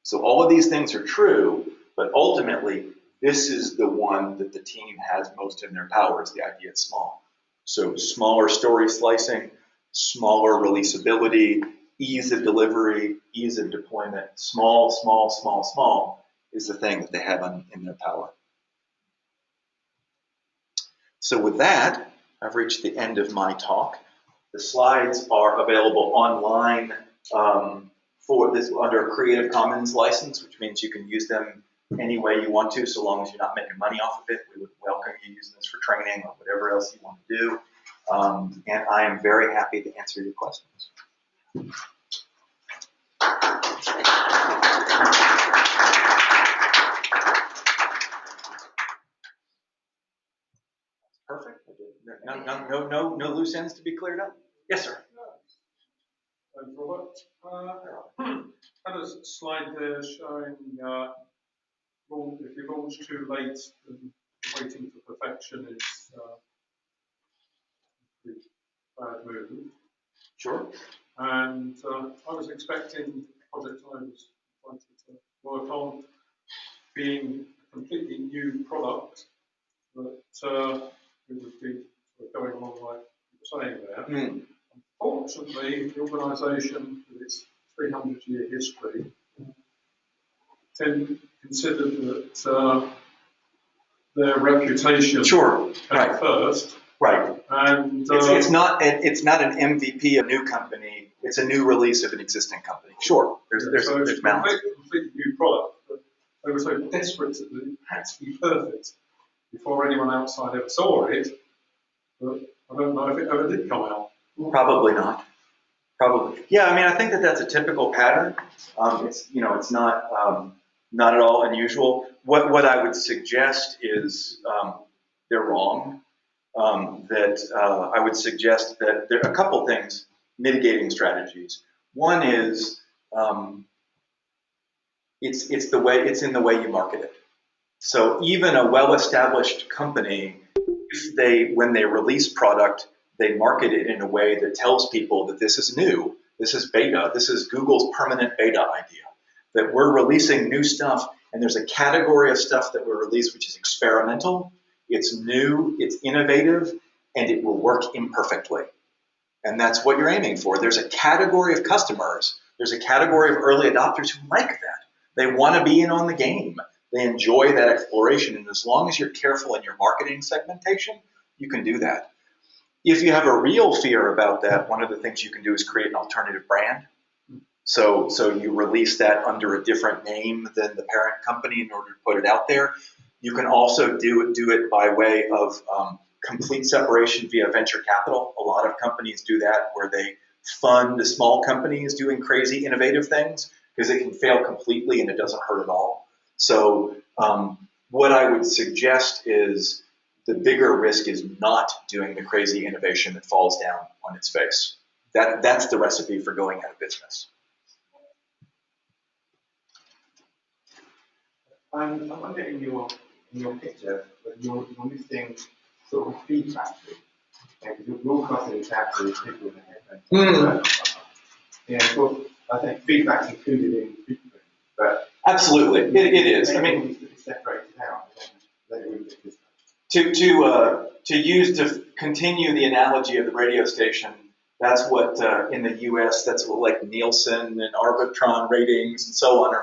So all of these things are true, but ultimately, this is the one that the team has most in their power, is the idea it's small. So smaller story slicing, smaller releasability, ease of delivery, ease of deployment, small is the thing that they have in their power. So with that, I've reached the end of my talk. The slides are available online for this under a Creative Commons license, which means you can use them any way you want to, so long as you're not making money off of it. We would welcome you using this for training or whatever else you want to do. And I am very happy to answer your questions. Perfect. No loose ends to be cleared up. Yes, sir. Thanks, Robert. Had a slide there showing if you launch too late, then waiting for perfection is a pretty bad move. Sure. And I was expecting the project I was trying to work on being a completely new product, that it would be sort of going along like you were saying there. Mm. Unfortunately, the organisation, with its 300-year history, considered that their reputation came first. Right. And it's not an MVP, a new company it's a new release of an existing company. Sure, there's balance. So it's a completely new product, but they were so desperate that it had to be perfect before anyone outside ever saw it. But I don't know if it ever did come out. Probably not. Probably. Yeah, I mean, I think that's a typical pattern. It's not at all unusual. What I would suggest is they're wrong. I would suggest that there are a couple things, mitigating strategies. One is it's in the way you market it. So even a well-established company, when they release product, they market it in a way that tells people that this is new, this is beta, this is Google's permanent beta idea, that we're releasing new stuff, and there's a category of stuff that we release which is experimental, it's new, it's innovative, and it will work imperfectly. And that's what you're aiming for. There's a category of customers, there's a category of early adopters who like that. They want to be in on the game. They enjoy that exploration, and as long as you're careful in your marketing segmentation, you can do that. If you have a real fear about that, one of the things you can do is create an alternative brand. So you release that under a different name than the parent company in order to put it out there. You can also do it by way of complete separation via venture capital. A lot of companies do that where they fund the small companies doing crazy innovative things because it can fail completely and it doesn't hurt at all. So what I would suggest is the bigger risk is not doing the crazy innovation that falls down on its face. That's the recipe for going out of business. I'm wondering in your picture, that you're listing sort of a feed factory. Because you're broadcasting the chapter with people in the headphones. Yeah, of course, I think feedback's included in feedback, but absolutely, it is. I mean, needs to be separated out. Then it wouldn't get this. To continue the analogy of the radio station, that's what in the U.S. that's what like Nielsen and Arbitron ratings and so on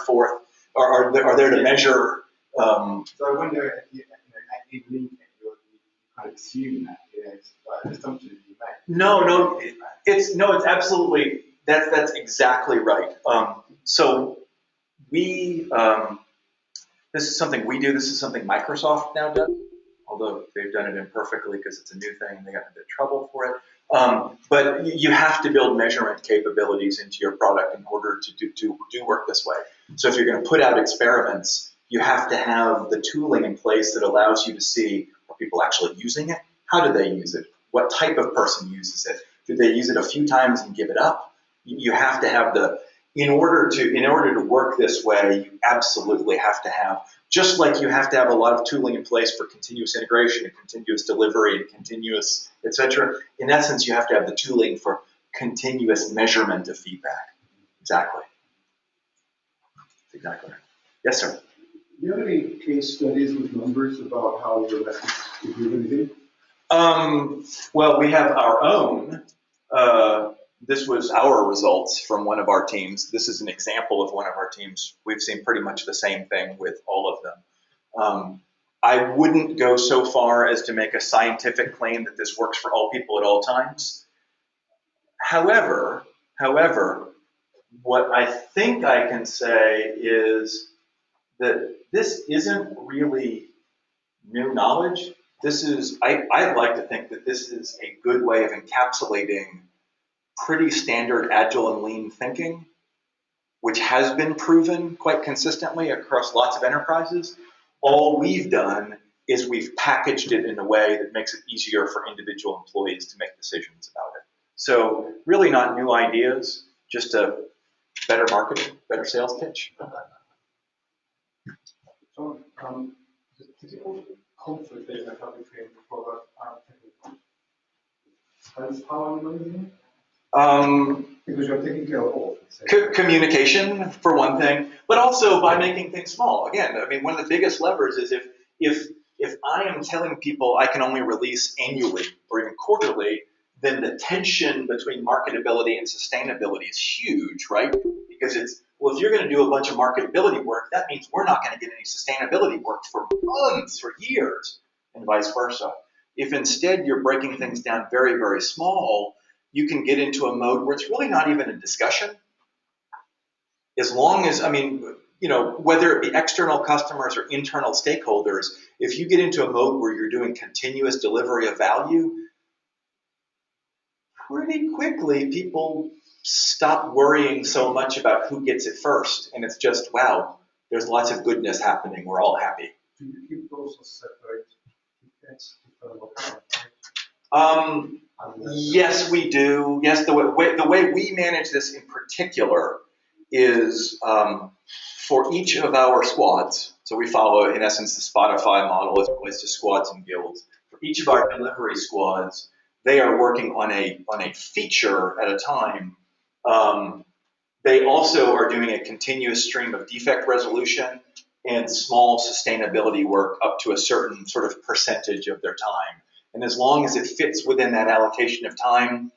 are there to measure. So I wonder if you Leankit, you kind of assume that it's like an assumption that you make. No, it's absolutely that's exactly right. So we this is something we do. This is something Microsoft now does. Although they've done it imperfectly because it's a new thing and they got into trouble for it. But you have to build measurement capabilities into your product in order to do work this way. So if you're going to put out experiments, you have to have the tooling in place that allows you to see, are people actually using it? How do they use it? What type of person uses it? Do they use it a few times and give it up? You have to have in order to work this way, you absolutely have to have, just like you have to have a lot of tooling in place for continuous integration and continuous delivery and continuous, et cetera. In essence, you have to have the tooling for continuous measurement of feedback. Exactly. That's exactly right. Yes, sir. Do you have any case studies with numbers about how your methods improve anything? Well, we have our own. This was our results from one of our teams. This is an example of one of our teams. We've seen pretty much the same thing with all of them. I wouldn't go so far as to make a scientific claim that this works for all people at all times. However, what I think I can say is that this isn't really new knowledge. I'd like to think that this is a good way of encapsulating pretty standard agile and lean thinking, which has been proven quite consistently across lots of enterprises. All we've done is we've packaged it in a way that makes it easier for individual employees to make decisions about it. So really not new ideas, just a better marketing, better sales pitch. So, the typical conflict that you have between product and technical. How are you managing it? Because you're taking care of all. Communication, for one thing, but also by making things small. Again, I mean, one of the biggest levers is if I am telling people I can only release annually or even quarterly, then the tension between marketability and sustainability is huge, right? Because if you're going to do a bunch of marketability work, that means we're not going to get any sustainability work for months or years, and vice versa. If instead you're breaking things down very, very small, you can get into a mode where it's really not even a discussion. As long as, whether it be external customers or internal stakeholders, if you get into a mode where you're doing continuous delivery of value, pretty quickly people stop worrying so much about who gets it first. And it's just, wow, there's lots of goodness happening. We're all happy. Do you keep those separate? Yes, we do. Yes, the way we manage this in particular is for each of our squads. So we follow, in essence, the Spotify model as it relates to squads and guilds. For each of our delivery squads, they are working on a feature at a time. They also are doing a continuous stream of defect resolution and small sustainability work up to a certain sort of percentage of their time. And as long as it fits within that allocation of time,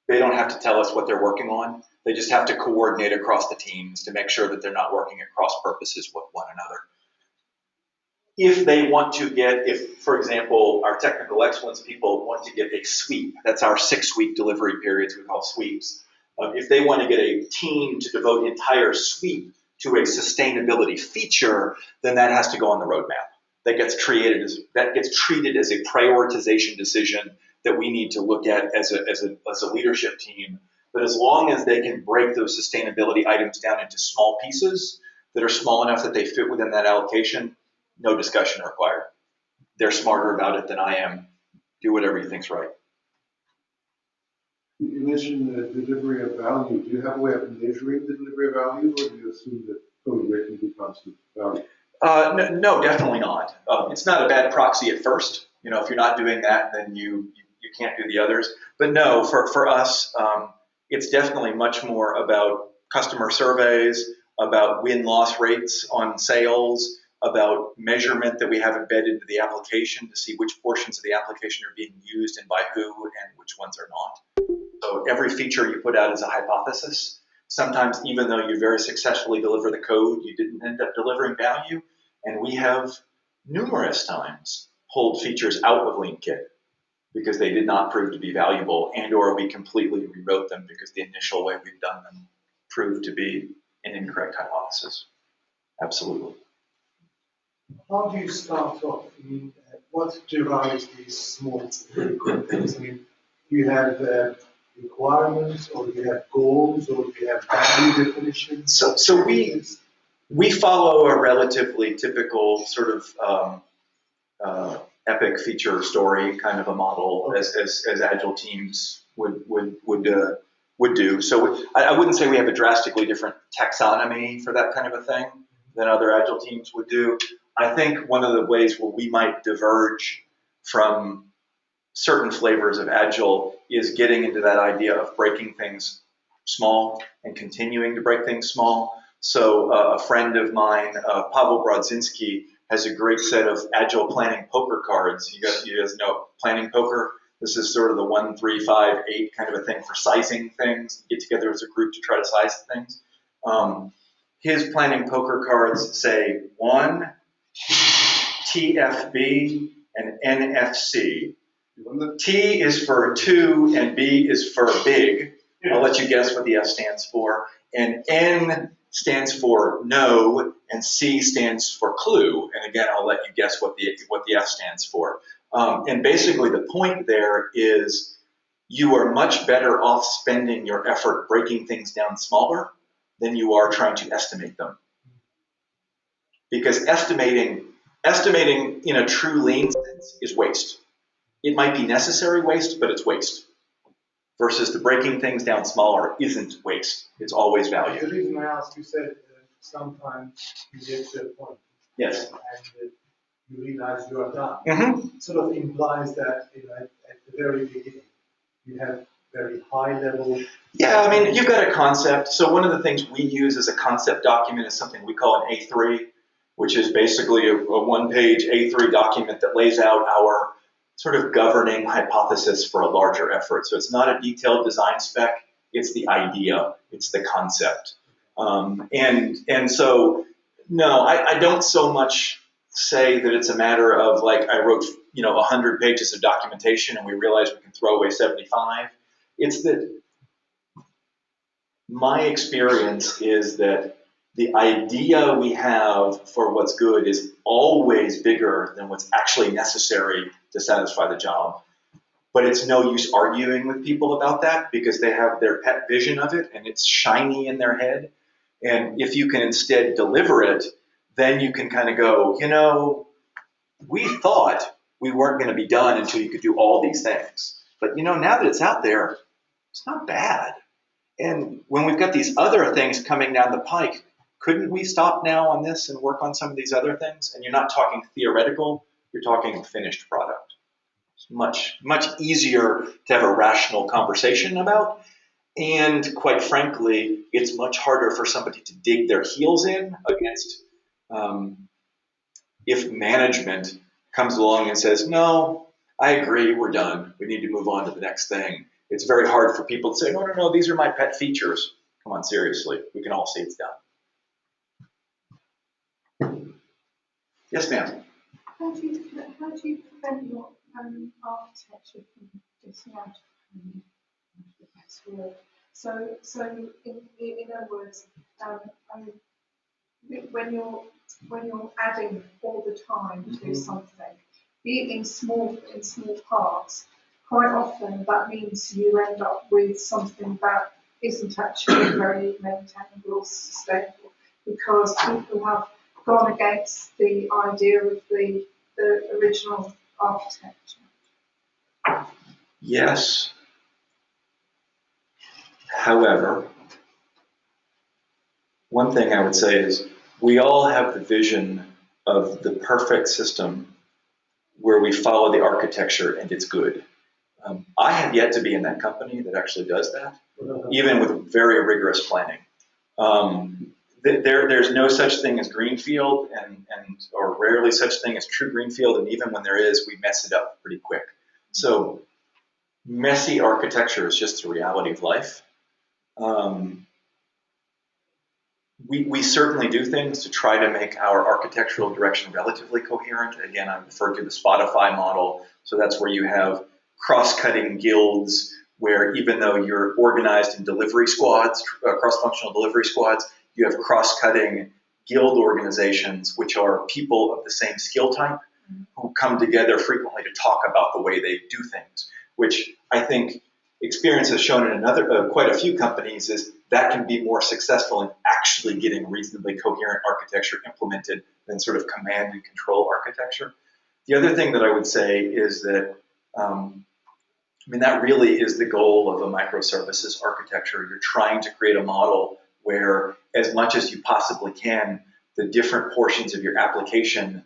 they don't have to tell us what they're working on. They just have to coordinate across the teams to make sure that they're not working at cross purposes with one another. If they want to for example, our technical excellence people want to get a sweep, that's our 6-week delivery periods we call sweeps. If they want to get a team to devote the entire sweep to a sustainability feature, then that has to go on the roadmap. That gets treated as a prioritization decision that we need to look at as a leadership team. But as long as they can break those sustainability items down into small pieces that are small enough that they fit within that allocation, no discussion required. They're smarter about it than I am. Do whatever you think's right. You mentioned the delivery of value. Do you have a way of measuring the delivery of value, or do you assume that code rate can be constant value? No, definitely not. It's not a bad proxy at first. If you're not doing that, then you can't do the others. But no, for us, it's definitely much more about customer surveys, about win-loss rates on sales, about measurement that we have embedded into the application to see which portions of the application are being used and by who and which ones are not. So every feature you put out is a hypothesis. Sometimes even though you very successfully deliver the code, you didn't end up delivering value. And we have numerous times pulled features out of Leankit because they did not prove to be valuable, and or we completely rewrote them because the initial way we've done them proved to be an incorrect hypothesis. Absolutely. How do you start off? What derives these small things? Do you have requirements, or do you have goals, or do you have value definitions? So we follow a relatively typical sort of epic feature story kind of a model as agile teams would do. So I wouldn't say we have a drastically different taxonomy for that kind of a thing than other agile teams would do. I think one of the ways where we might diverge from certain flavors of agile is getting into that idea of breaking things small and continuing to break things small. So a friend of mine, Pavel Brodzinski, has a great set of agile planning poker cards. You guys know planning poker. This is sort of the 1, 3, 5, 8 kind of a thing for sizing things. Get together as a group to try to size things. His planning poker cards say 1, TFB, and NFC. T is for 2 and B is for big. I'll let you guess what the F stands for. And N stands for no, and C stands for clue. And again, I'll let you guess what the F stands for. And basically the point there is you are much better off spending your effort breaking things down smaller than you are trying to estimate them. Because estimating in a true lean sense is waste. It might be necessary waste, but it's waste. Versus the breaking things down smaller isn't waste. It's always value. The reason I asked, you said sometimes you get to a point. Yes. And you realize you are done. Mm-hmm. Sort of implies that at the very beginning you have very high level. Yeah, I mean, you've got a concept. So one of the things we use as a concept document is something we call an A3, which is basically a one-page A3 document that lays out our sort of governing hypothesis for a larger effort. So it's not a detailed design spec, it's the idea, it's the concept. And so, no, I don't so much say that it's a matter of like I wrote 100 pages of documentation and we realized we can throw away 75. It's that my experience is that the idea we have for what's good is always bigger than what's actually necessary to satisfy the job. But it's no use arguing with people about that because they have their pet vision of it and it's shiny in their head. And if you can instead deliver it, then you can kind of go, you know, we thought we weren't going to be done until you could do all these things. But, you know, now that it's out there, it's not bad. And when we've got these other things coming down the pike, couldn't we stop now on this and work on some of these other things? And you're not talking theoretical, you're talking finished product. It's much easier to have a rational conversation about. And quite frankly, it's much harder for somebody to dig their heels in against if management comes along and says, no, I agree, we're done. We need to move on to the next thing. It's very hard for people to say, no, these are my pet features. Come on, seriously. We can all see it's done. Yes, ma'am. How do you prevent your architecture from getting out of hand? The best word. So in other words, when you're adding all the time to something, be it in small parts, quite often that means you end up with something that isn't actually very maintainable or sustainable because people have gone against the idea of the original architecture. Yes. However, one thing I would say is we all have the vision of the perfect system where we follow the architecture and it's good. I have yet to be in that company that actually does that, even with very rigorous planning. There's no such thing as greenfield, or rarely such thing as true greenfield, and even when there is, we mess it up pretty quick. So messy architecture is just the reality of life. We certainly do things to try to make our architectural direction relatively coherent. Again, I referred to the Spotify model, so that's where you have cross-cutting guilds where even though you're organized in delivery squads, cross-functional delivery squads, you have cross-cutting guild organizations, which are people of the same skill type who come together frequently to talk about the way they do things, which I think experience has shown in quite a few companies is that can be more successful in actually getting reasonably coherent architecture implemented than sort of command and control architecture. The other thing that I would say is that that really is the goal of a microservices architecture. You're trying to create a model where, as much as you possibly can, the different portions of your application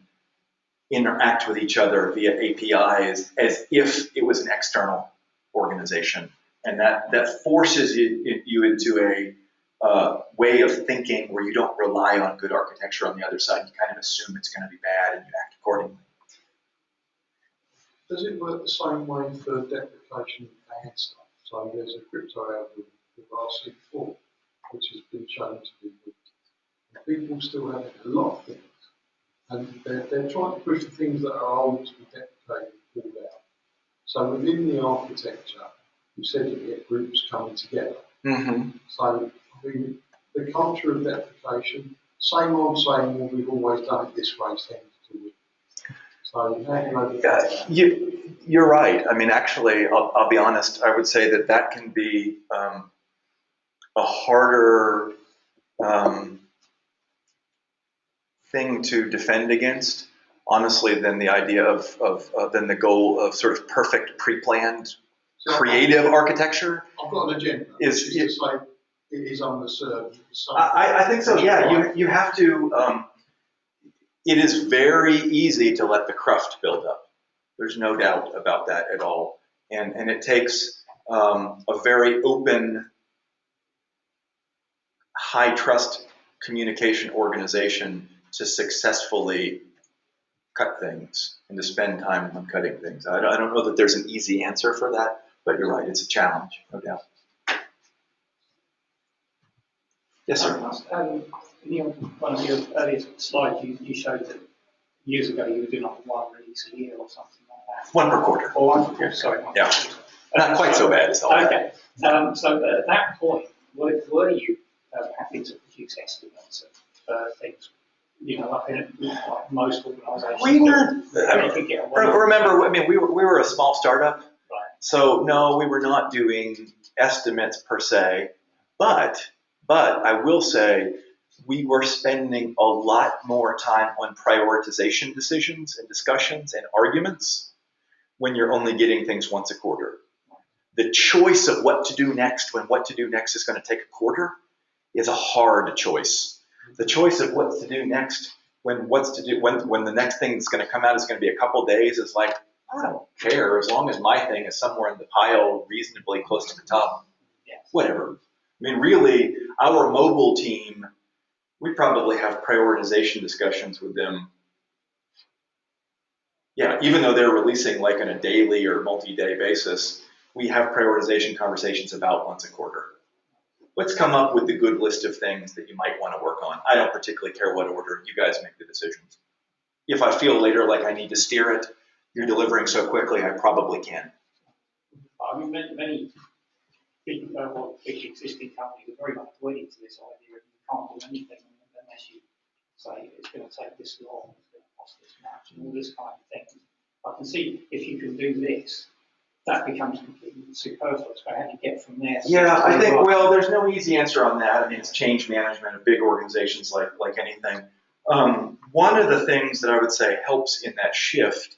interact with each other via APIs as if it was an external organization. And that forces you into a way of thinking where you don't rely on good architecture on the other side. You kind of assume it's going to be bad and you act accordingly. Does it work the same way for deprecation and stuff? So there's a crypto algorithm called RC4, which has been shown to be weak. And people still have a lot of things. And they're trying to push the things that are old to be deprecated and pulled out. So within the architecture, you said you get groups coming together. Mm-hmm. So the culture of deprecation, same old, we've always done it this way, tends to win. So how do you overcome that? You're right. Actually, I'll be honest. I would say that can be a harder thing to defend against, honestly, than the idea than the goal of sort of perfect pre-planned creative architecture. I've got an agenda. Is like it is underserved. I think so. Yeah, you have to. It is very easy to let the cruft build up. There's no doubt about that at all. And it takes a very open, high trust communication organization to successfully cut things and to spend time on cutting things. I don't know that there's an easy answer for that, but you're right, it's a challenge, no doubt. Yes, sir. One of your earlier slides, you showed that years ago you were doing like one release a year or something like that. One per quarter. Or one per quarter, sorry. Yeah. Not quite so bad as all that. Okay. So at that point, were you having to produce estimates of things? You know, like most organisations. We weren't. Remember, I mean, we were a small startup, right. So no, we were not doing estimates per se. But I will say we were spending a lot more time on prioritization decisions and discussions and arguments when you're only getting things once a quarter. The choice of what to do next when what to do next is going to take a quarter is a hard choice. The choice of what to do next when the next thing that's going to come out is going to be a couple days is like, I don't care as long as my thing is somewhere in the pile reasonably close to the top. Yes. Whatever. I mean, really, our mobile team, we probably have prioritization discussions with them. Yeah, even though they're releasing like on a daily or multi-day basis, we have prioritization conversations about once a quarter. Let's come up with the good list of things that you might want to work on. I don't particularly care what order. You guys make the decisions. If I feel later like I need to steer it, you're delivering so quickly, I probably can. I mean, many big existing companies are very much wedded to this idea that you can't do anything unless you say it's going to take this long, it's going to cost this much, and all this kind of thing. I can see if you can do this, that becomes completely superfluous. But how do you get from there? Yeah, I think, well, there's no easy answer on that. I mean, it's change management of big organizations like anything. One of the things that I would say helps in that shift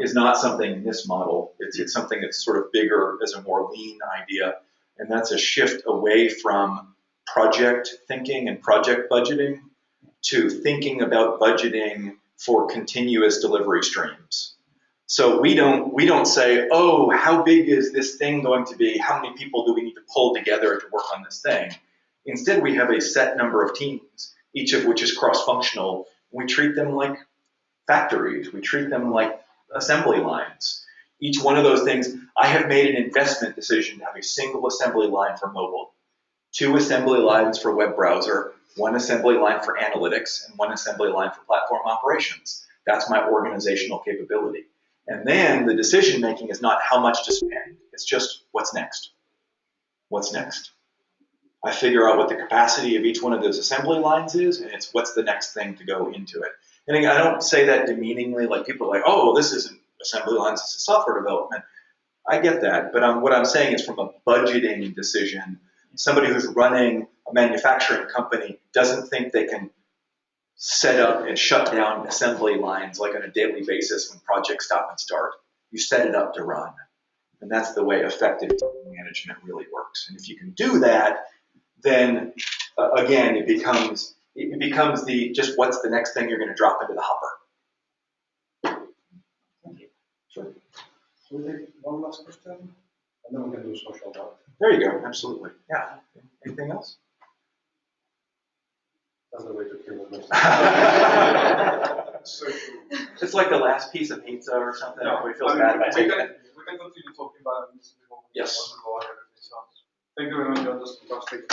is not something in this model. It's something that's sort of bigger as a more lean idea, and that's a shift away from project thinking and project budgeting to thinking about budgeting for continuous delivery streams. So we don't say, oh, how big is this thing going to be? How many people do we need to pull together to work on this thing? Instead, we have a set number of teams, each of which is cross-functional. We treat them like factories. We treat them like assembly lines. Each one of those things, I have made an investment decision to have a single assembly line for mobile, 2 assembly lines for web browser, 1 assembly line for analytics, and 1 assembly line for platform operations. That's my organizational capability. And then the decision making is not how much to spend, it's just what's next. What's next? I figure out what the capacity of each one of those assembly lines is, and it's what's the next thing to go into it. And again, I don't say that demeaningly, like people are like, oh, this isn't assembly lines, this is software development. I get that, but what I'm saying is from a budgeting decision, somebody who's running a manufacturing company doesn't think they can set up and shut down assembly lines like on a daily basis when projects stop and start. You set it up to run. And that's the way effective management really works. And if you can do that, then again, it becomes the just what's the next thing you're going to drop into the hopper. Thank you. Sure. So we take one last question, and then we can do social work. There you go. Absolutely. Yeah. Anything else? That's the way to kill the So, It's like the last piece of pizza or something. no, Everybody feels I mean, bad about we taking can it. continue talking about it. Yes. Thank you very much, Jon. That's fantastic.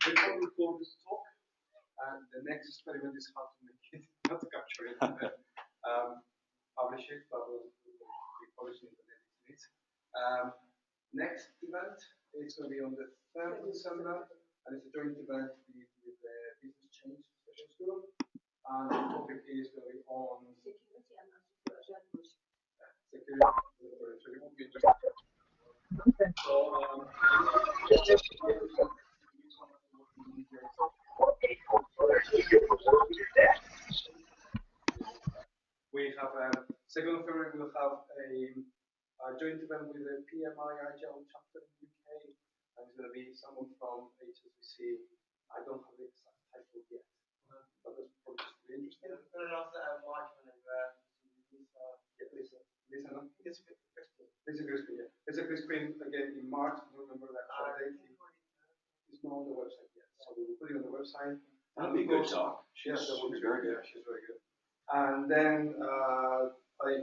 Before we close this talk, the next experiment is how to make it, not to capture it, publish it, but we'll be publishing the next minutes. Next event is going to be on the 3rd of December, and it's a joint event with the Business Change Special School, and the topic is going to be on security. So it won't be interesting. We have second of February. We'll have a joint event with the PMI Agile Chapter in the UK, and it's going to be someone from HSBC. I don't have the exact title yet, but that's probably just really interesting. Lisa Crispin again in March. I don't remember that date. It's not on the website yet, so we will put it on the website. That'd be a good talk. Yes, that would be very good. She's very good. And then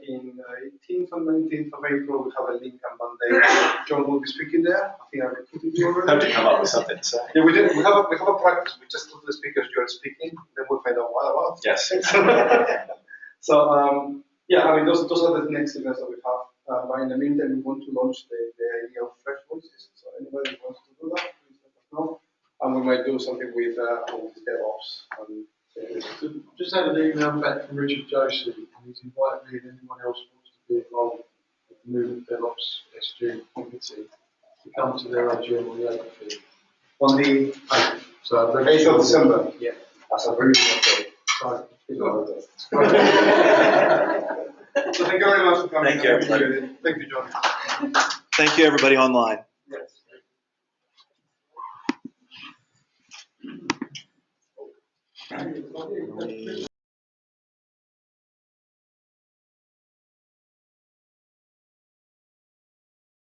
in 18th and 19th of April, we have a Lincoln Monday. Jon will be speaking there. I think I recruited you already. Have to come up with something to say. Yeah, we did. We have a practice. We just told the speakers you are speaking. Then we'll find out what about. Yes. So Yeah, I mean, those are the next events that we have. But in the meantime, we want to launch the idea of fresh voices. So anybody who wants to do that, please let us know. And we might do something with DevOps. So just had an email back from Richard Josie, and he's invited me and anyone else who wants to be involved with the Movement DevOps SG committee to come to their AGM on the 8th of February. On the 8th. So 8th of December. Yeah. That's a very good day. So, So thank you very much for coming. Thank you, everybody. Thank you, John. Thank you, everybody online. Yes.